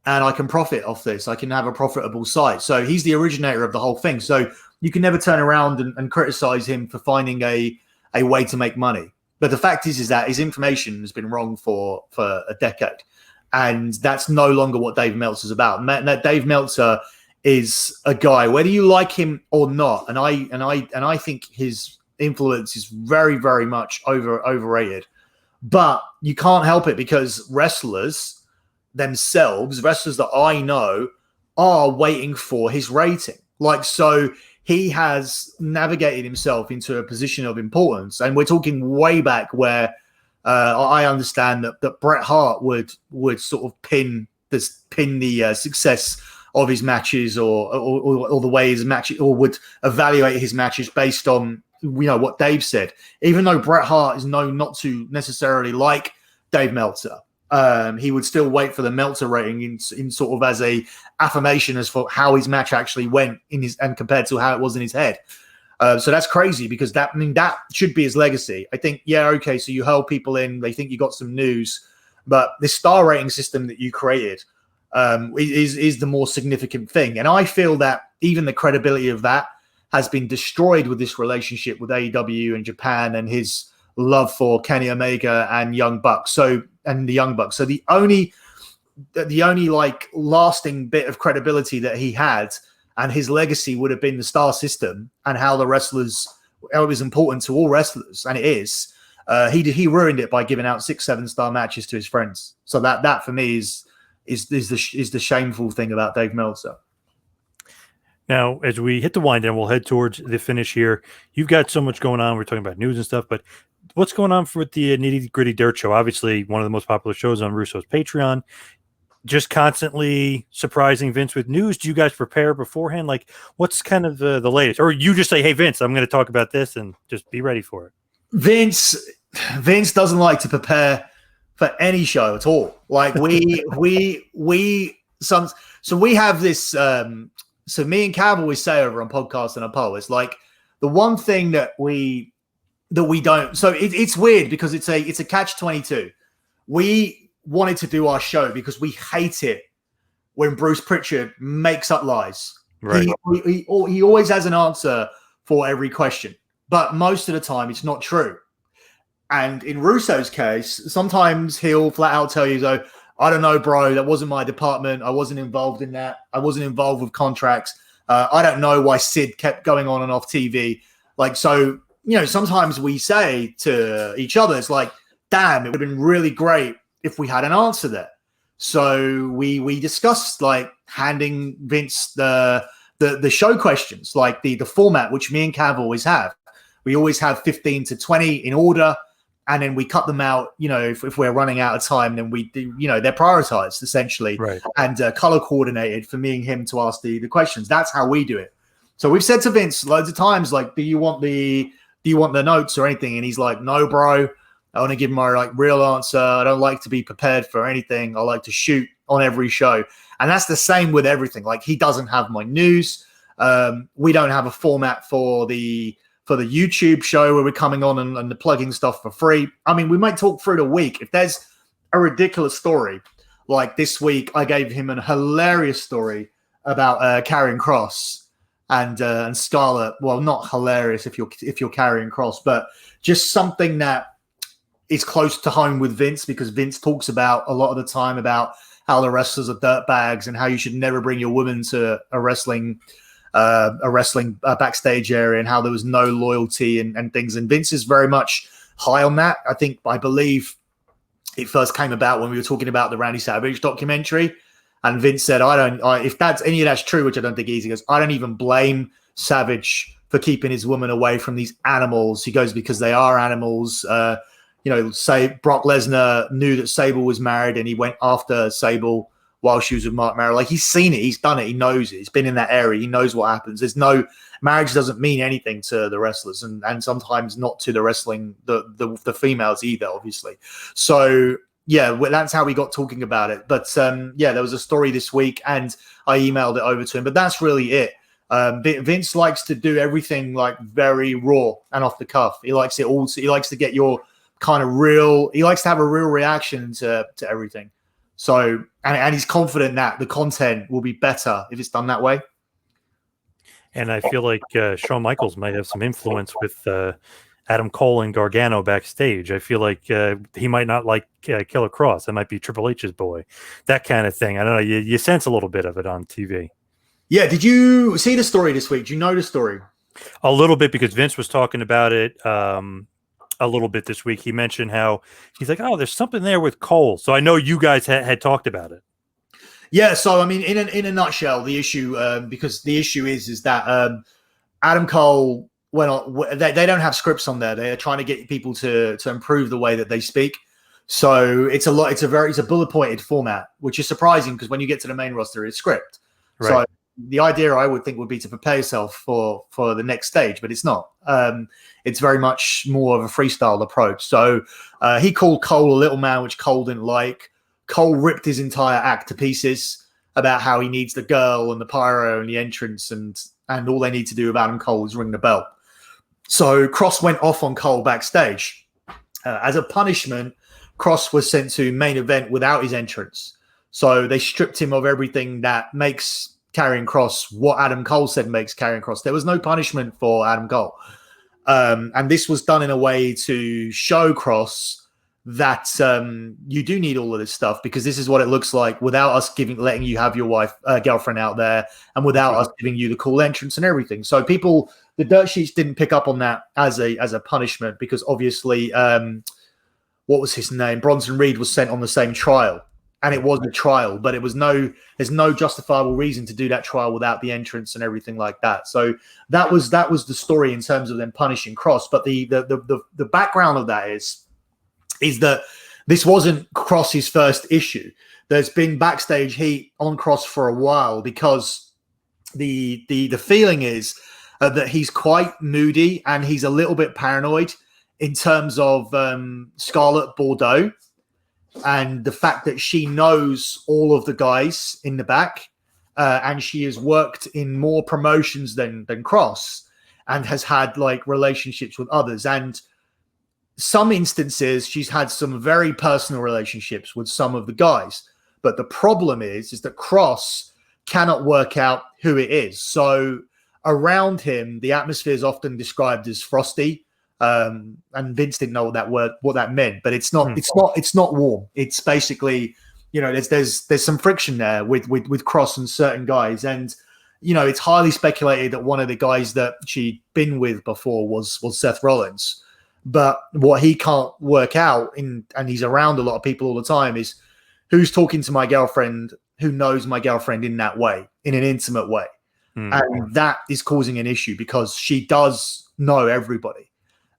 and I can profit off this. I can have a profitable site. So he's the originator of the whole thing. So you can never turn around and criticize him for finding a way to make money. But the fact is that his information has been wrong for a decade. And that's no longer what Dave Meltzer's about. Dave Meltzer is a guy, whether you like him or not, and I think his influence is very, very much overrated. But you can't help it, because wrestlers themselves, wrestlers that I know, are waiting for his rating. Like, so he has navigated himself into a position of importance. And we're talking way back where I understand that Bret Hart would sort of pin the success of his matches or the way his matches, or would evaluate his matches based on, what Dave said. Even though Bret Hart is known not to necessarily like Dave Meltzer, he would still wait for the Meltzer rating in sort of as a affirmation as for how his match actually went and compared to how it was in his head. So that's crazy, because that should be his legacy. I think, okay, so you held people in, they think you got some news, but this star rating system that you created is the more significant thing. And I feel that even the credibility of that has been destroyed with this relationship with AEW and Japan and his love for Kenny Omega and Young Bucks. So the only like lasting bit of credibility that he had and his legacy would have been the star system and how it was important to all wrestlers, and it is. He ruined it by giving out 6-7 star matches to his friends. So that for me is the shameful thing about Dave Meltzer. Now, as we hit the wind down, we'll head towards the finish here. You've got so much going on. We're talking about news and stuff, but what's going on with the Nitty Gritty Dirt Show? Obviously, one of the most popular shows on Russo's Patreon. just constantly surprising Vince with news? Do you guys prepare beforehand? Like, what's kind of the latest? Or you just say, hey, Vince, I'm going to talk about this and just be ready for it? Vince doesn't like to prepare for any show at all. Like so we have this so me and Cav always say over on Podcast and Apollo, it's like the one thing that we don't, so it's weird because it's a catch-22. We wanted to do our show because we hate it when Bruce Pritchard makes up lies. Right. He always has an answer for every question, but most of the time it's not true. And in Russo's case, sometimes he'll flat out tell you, though, I don't know, bro, that wasn't my department. I wasn't involved in that. I wasn't involved with contracts. I don't know why Sid kept going on and off TV. Like, so, you know, sometimes we say to each other, it's like, damn, it would have been really great if we had an answer there. So we discussed like handing Vince the show questions, like the format, which me and Cav always have. We always have 15 to 20 in order. And then we cut them out, you know, if we're running out of time, then we do, you know, they're prioritized essentially, right, and color coordinated for me and him to ask the questions. That's how we do it. So we've said to Vince loads of times, like, do you want the notes or anything? And he's like, no, bro, I want to give my like real answer. I don't like to be prepared for anything. I like to shoot on every show. And that's the same with everything. Like, he doesn't have my news. We don't have a format for the YouTube show where we're coming on and plugging stuff for free. I mean, we might talk through the week. If there's a ridiculous story, like this week, I gave him a hilarious story about Karrion Kross and Scarlett. Well, not hilarious if you're Karrion Kross, but just something that is close to home with Vince, because Vince talks about a lot of the time about how the wrestlers are dirtbags and how you should never bring your woman to a wrestling backstage area, and how there was no loyalty and things. And Vince is very much high on that. I believe it first came about when we were talking about the Randy Savage documentary, and Vince said, if that's any of that's true, which I don't think he is, he goes, I don't even blame Savage for keeping his woman away from these animals. He goes, because they are animals. Say Brock Lesnar knew that Sable was married and he went after Sable while she was with Mark Merrill. Like, he's seen it, he's done it, he knows it, he's been in that area, he knows what happens. There's no marriage doesn't mean anything to the wrestlers, and sometimes not to the wrestling, the females either, obviously. So yeah, that's how we got talking about it. But there was a story this week, and I emailed it over to him. But that's really it. Vince likes to do everything like very raw and off the cuff. He likes it all. He likes to get your kind of real. He likes to have a real reaction to everything. So, and he's confident that the content will be better if it's done that way. And I feel like Shawn Michaels might have some influence with Adam Cole and Gargano backstage. I feel like he might not like Killer Kross. That might be Triple H's boy. That kind of thing. I don't know. You sense a little bit of it on TV. Yeah. Did you see the story this week? Do you know the story? A little bit, because Vince was talking about it a little bit this week. He mentioned how he's like, oh, there's something there with Cole. So I know you guys had talked about it. Yeah. So, I mean, in a nutshell, the issue, because the issue is that Adam Cole went on, they don't have scripts on there. They're trying to get people to improve the way that they speak. So it's a bullet pointed format, which is surprising because when you get to the main roster, it's script. Right. So the idea I would think would be to prepare yourself for the next stage, but it's not. It's very much more of a freestyle approach. So he called Cole a little man, which Cole didn't like. Cole ripped his entire act to pieces about how he needs the girl and the pyro and the entrance, and all they need to do with Adam Cole is ring the bell. So Kross went off on Cole backstage. As a punishment, Kross was sent to main event without his entrance. So they stripped him of everything that makes Karrion Kross what Adam Cole said makes Karrion Kross. There was no punishment for Adam Cole. And this was done in a way to show Kross that you do need all of this stuff, because this is what it looks like without us letting you have your girlfriend out there, and without us giving you the cool entrance and everything. So the dirt sheets didn't pick up on that as a punishment, because obviously, what was his name? Bronson Reed was sent on the same trial, and it was a trial, but there's no justifiable reason to do that trial without the entrance and everything like that. So that was the story in terms of them punishing Kross. But the background of that is that this wasn't Kross's first issue. there's been backstage heat on Cross for a while because the feeling is that he's quite moody and he's a little bit paranoid in terms of Scarlett Bordeaux and the fact that she knows all of the guys in the back, and she has worked in more promotions than Cross and has had like relationships with others. And some instances she's had some very personal relationships with some of the guys. But the problem is that Cross cannot work out who it is. So around him, the atmosphere is often described as frosty. And Vince didn't know what that meant, but it's not warm. It's basically, there's some friction there with Cross and certain guys. And, it's highly speculated that one of the guys that she'd been with before was Seth Rollins. But what he can't work out and he's around a lot of people all the time, is who's talking to my girlfriend, who knows my girlfriend in that way, in an intimate way. And that is causing an issue because she does know everybody.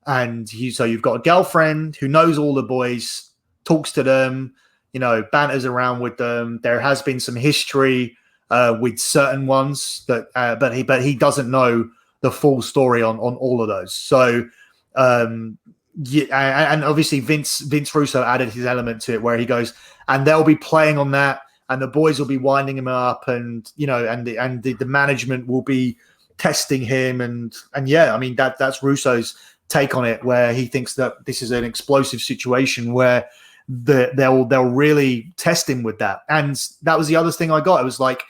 And so you've got a girlfriend who knows all the boys, talks to them, banters around with them. There has been some history with certain ones that, but he doesn't know the full story on all of those. So, and obviously Vince Russo added his element to it where he goes, and they'll be playing on that, and the boys will be winding him up, and the management will be testing him, and yeah, I mean that's Russo's take on it, where he thinks that this is an explosive situation where they'll really test him with that. And that was the other thing I got. It was like,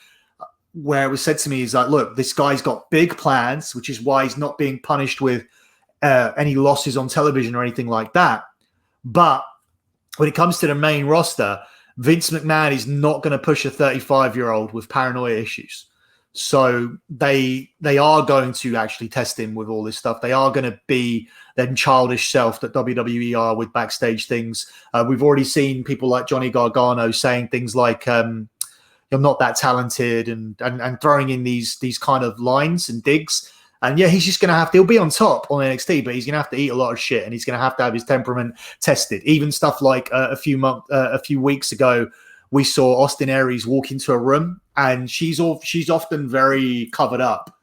where it was said to me is like, look, this guy's got big plans, which is why he's not being punished with any losses on television or anything like that. But when it comes to the main roster, Vince McMahon is not going to push a 35-year-old with paranoia issues. So they are going to actually test him with all this stuff. They are going to be them childish self that WWE are with backstage things. We've already seen people like Johnny Gargano saying things like, you're not that talented, and throwing in these kind of lines and digs. And yeah, he's just going to he'll be on top on NXT, but he's going to have to eat a lot of shit, and he's going to have his temperament tested. Even stuff like a few weeks ago, we saw Austin Aries walk into a room, and she's often very covered up.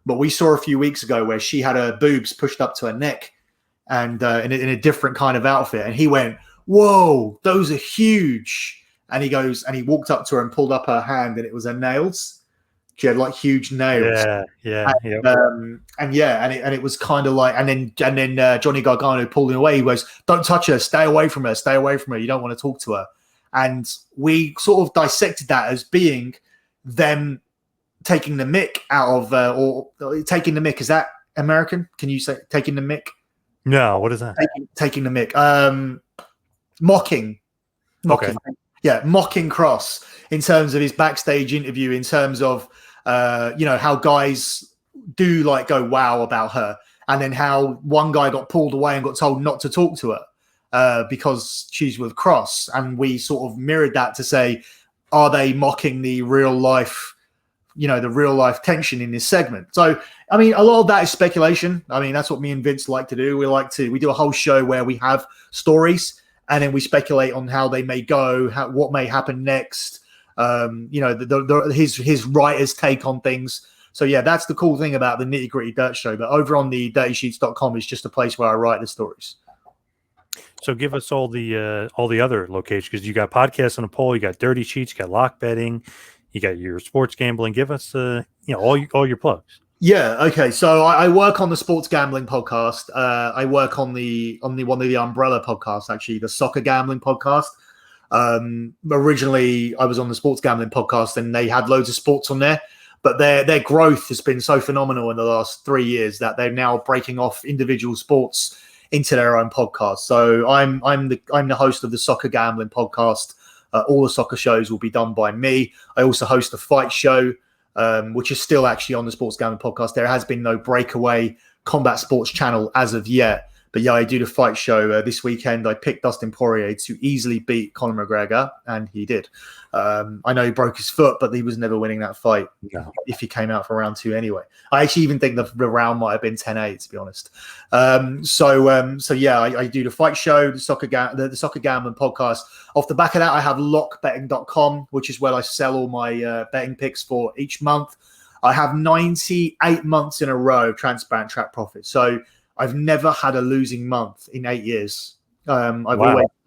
But we saw a few weeks ago where she had her boobs pushed up to her neck, and in a different kind of outfit. And he went, "Whoa, those are huge!" And he goes, and he walked up to her and pulled up her hand, and it was her nails. She had like huge nails. And it was kind of like, and then Johnny Gargano pulled him away. He goes, "Don't touch her. Stay away from her. Stay away from her. You don't want to talk to her." And we sort of dissected that as being them taking the mick out of, or taking the mick. Is that American? Can you say taking the mick? No, what is that? Taking the mick. Mocking. Okay. Yeah, mocking Cross in terms of his backstage interview, in terms of, how guys do like go wow about her. And then how one guy got pulled away and got told not to talk to her because she's with Cross. And we sort of mirrored that to say, are they mocking the real life, the real life tension in this segment? So, I mean, a lot of that is speculation. I mean, that's what me and Vince like to do. We do a whole show where we have stories, and then we speculate on how they may go, what may happen next. His writer's take on things. So yeah, that's the cool thing about the Nitty Gritty Dirt Show. But over on the dirtysheets.com is just a place where I write the stories. So give us all the other locations, because you got podcasts on a poll, you got Dirty Sheets, you got Lock Betting, you got your sports gambling. Give us all your plugs. Yeah. Okay. So I work on the sports gambling podcast. I work on the one of the umbrella podcasts, actually, the soccer gambling podcast. Originally, I was on the sports gambling podcast, and they had loads of sports on there. But their growth has been so phenomenal in the last 3 years that they're now breaking off individual sports into their own podcast. So I'm the host of the soccer gambling podcast. All the soccer shows will be done by me. I also host a fight show, which is still actually on the sports gambling podcast. There has been no breakaway combat sports channel as of yet, But yeah, I do the fight show this weekend. I picked Dustin Poirier to easily beat Conor McGregor, and he did. I know he broke his foot, but he was never winning that fight if he came out for round 2 anyway. I actually even think the round might have been 10-8, to be honest. So yeah, I do the fight show, the Soccer Gambling podcast. Off the back of that, I have lockbetting.com, which is where I sell all my betting picks for each month. I have 98 months in a row of transparent track profit. So I've never had a losing month in 8 years. I've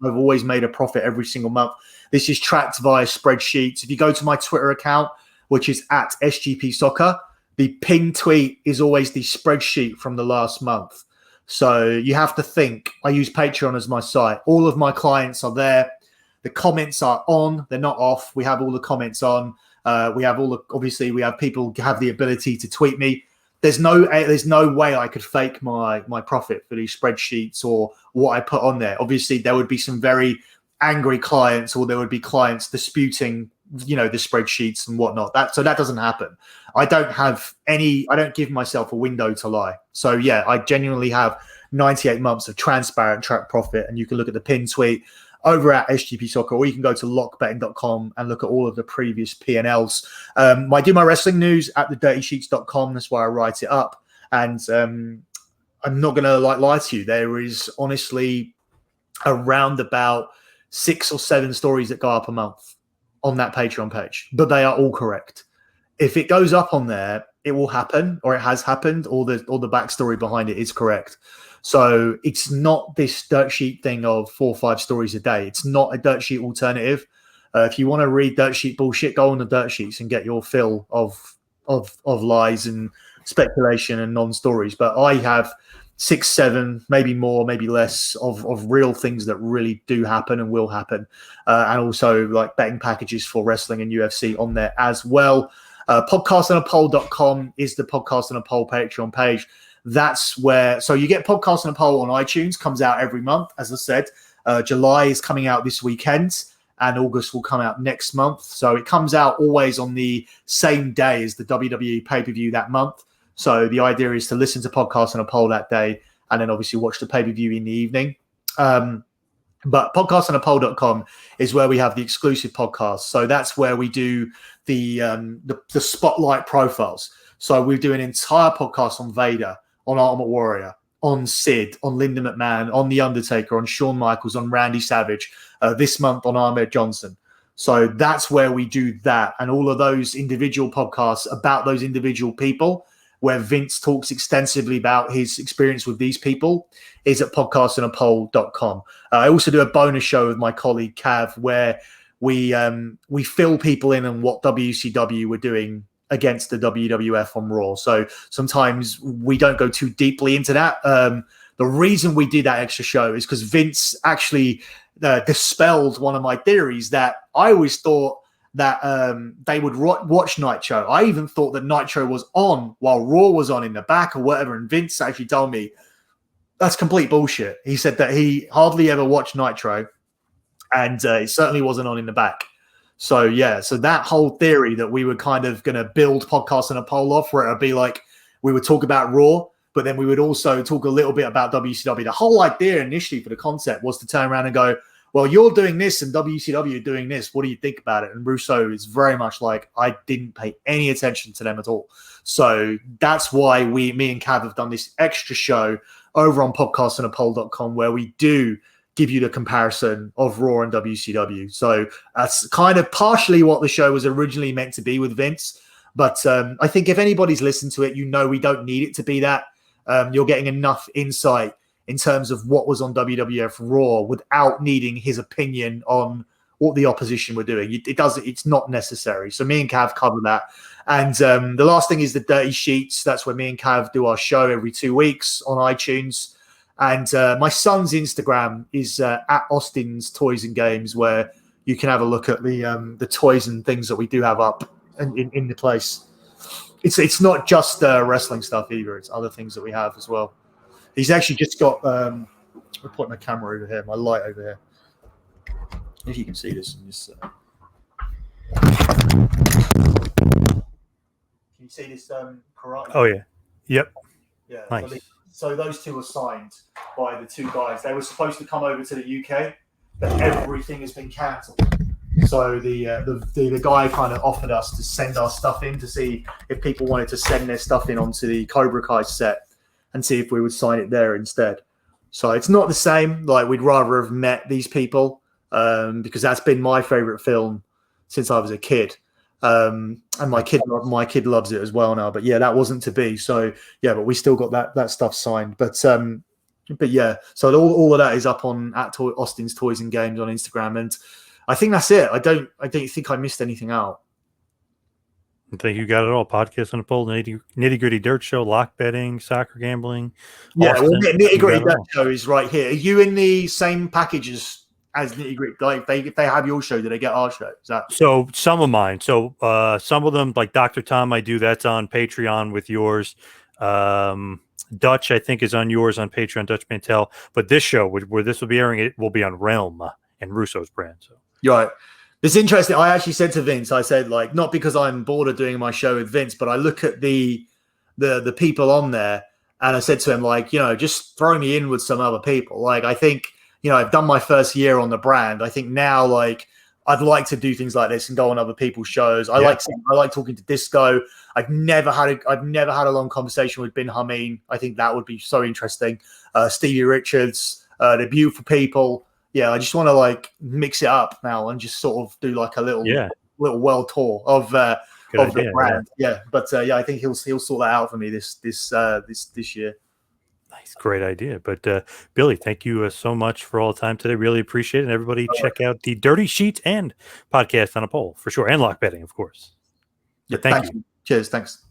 always made a profit every single month. This is tracked via spreadsheets. If you go to my Twitter account, which is at SGP Soccer, the pinned tweet is always the spreadsheet from the last month. So you have to think. I use Patreon as my site. All of my clients are there. The comments are on. They're not off. We have all the comments on. We have people have the ability to tweet me. There's no way I could fake my profit for these spreadsheets or what I put on there. Obviously, there would be some very angry clients, or there would be clients disputing, the spreadsheets and whatnot. So that doesn't happen. I don't give myself a window to lie. So yeah, I genuinely have 98 months of transparent track profit, and you can look at the pin tweet over at SGP Soccer, or you can go to lockbetting.com and look at all of the previous P&Ls. I do my wrestling news at thedirtysheets.com. That's why I write it up. And I'm not going to lie to you. There is honestly around about 6 or 7 stories that go up a month on that Patreon page, but they are all correct. If it goes up on there, it will happen, or it has happened, or the backstory behind it is correct. So it's not this dirt sheet thing of 4 or 5 stories a day. It's not a dirt sheet alternative. If you want to read dirt sheet bullshit, go on the dirt sheets and get your fill of lies and speculation and non-stories. But I have 6, 7, maybe more, maybe less of real things that really do happen and will happen. And also like betting packages for wrestling and UFC on there as well. Podcastandapole.com is the Podcast and a Pole Patreon page. That's where, so you get Podcast and a Pole on iTunes, comes out every month. As I said, July is coming out this weekend, and August will come out next month. So it comes out always on the same day as the WWE pay-per-view that month. So the idea is to listen to Podcast and a Pole that day, and then obviously watch the pay-per-view in the evening. But podcastandapole.com is where we have the exclusive podcast. So that's where we do the spotlight profiles. So we do an entire podcast on Vader, on Ultimate Warrior, on Sid, on Linda McMahon, on The Undertaker, on Shawn Michaels, on Randy Savage, this month on Ahmed Johnson. So that's where we do that. And all of those individual podcasts about those individual people, where Vince talks extensively about his experience with these people, is at podcastandapole.com. I also do a bonus show with my colleague Cav, where we fill people in on what WCW were doing against the WWF on Raw. So sometimes we don't go too deeply into that. The reason we did that extra show is because Vince actually dispelled one of my theories that I always thought that they would watch Nitro. I even thought that Nitro was on while Raw was on in the back or whatever. And Vince actually told me that's complete bullshit. He said that he hardly ever watched Nitro, and it certainly wasn't on in the back. So, yeah, so that whole theory that we were kind of going to build Podcast and a Pole off, where it would be like we would talk about Raw, but then we would also talk a little bit about WCW. The whole idea initially for the concept was to turn around and go, well, you're doing this and WCW are doing this. What do you think about it? And Russo is very much like, I didn't pay any attention to them at all. So that's why me and Cav have done this extra show over on podcastandapole.com, where we do give you the comparison of Raw and WCW. So that's kind of partially what the show was originally meant to be with Vince. But I think if anybody's listened to it, we don't need it to be that. You're getting enough insight in terms of what was on WWF Raw without needing his opinion on what the opposition were doing. It's not necessary. So me and Cav cover that. And the last thing is the Dirty Sheets. That's where me and Cav do our show every 2 weeks on iTunes. And my son's Instagram is at Austin's Toys and Games, where you can have a look at the toys and things that we do have up in the place. It's not just wrestling stuff either. It's other things that we have as well. He's actually just got I'll point my camera over here, my light over here. If you can see this. Can you see this karate? Oh, yeah. Yep. Yeah. Nice. So So those two were signed by the two guys. They were supposed to come over to the UK, but everything has been cancelled. So the guy kind of offered us to send our stuff in to see if people wanted to send their stuff in onto the Cobra Kai set and see if we would sign it there instead. So it's not the same. Like, we'd rather have met these people because that's been my favorite film since I was a kid. And my kid loves it as well now. But yeah, that wasn't to be. So yeah, but we still got that stuff signed. But yeah, so all of that is up on Austin's Toys and Games on Instagram, and I think that's it. I don't think I missed anything out. I think you got it all. Podcast on the Pole, Nitty Gritty Dirt Show, lock betting, soccer gambling. Yeah, well, Nitty Gritty Dirt Show is right here. Are you in the same packages as Nitty Gritty? Like, if they have your show, do they get our show? Is that so? Some of mine. So some of them, like Dr. Tom, I do. That's on Patreon with yours. Dutch, I think, is on yours on Patreon. Dutch Mantel. But this show, where this will be airing, it will be on Realm and Russo's brand. So you're right. It's interesting. I actually said to Vince, I said, like, not because I'm bored of doing my show with Vince, but I look at the people on there, and I said to him, like, just throw me in with some other people. Like, I think, I've done my first year on the brand. I think now, like, I'd like to do things like this and go on other people's shows. I like talking to Disco. I've never had a long conversation with Bin Hameen. I think that would be so interesting. Stevie Richards, the beautiful people. Yeah, I just want to, like, mix it up now and just sort of do like a little world tour of the brand. Yeah, but I think he'll sort that out for me this year. Nice, great idea. But Billy, thank you so much for all the time today. Really appreciate it. And everybody, check out the Dirty Sheets and Podcast on a Pole for sure, and lock betting, of course. Yeah, thank you. Cheers. Thanks.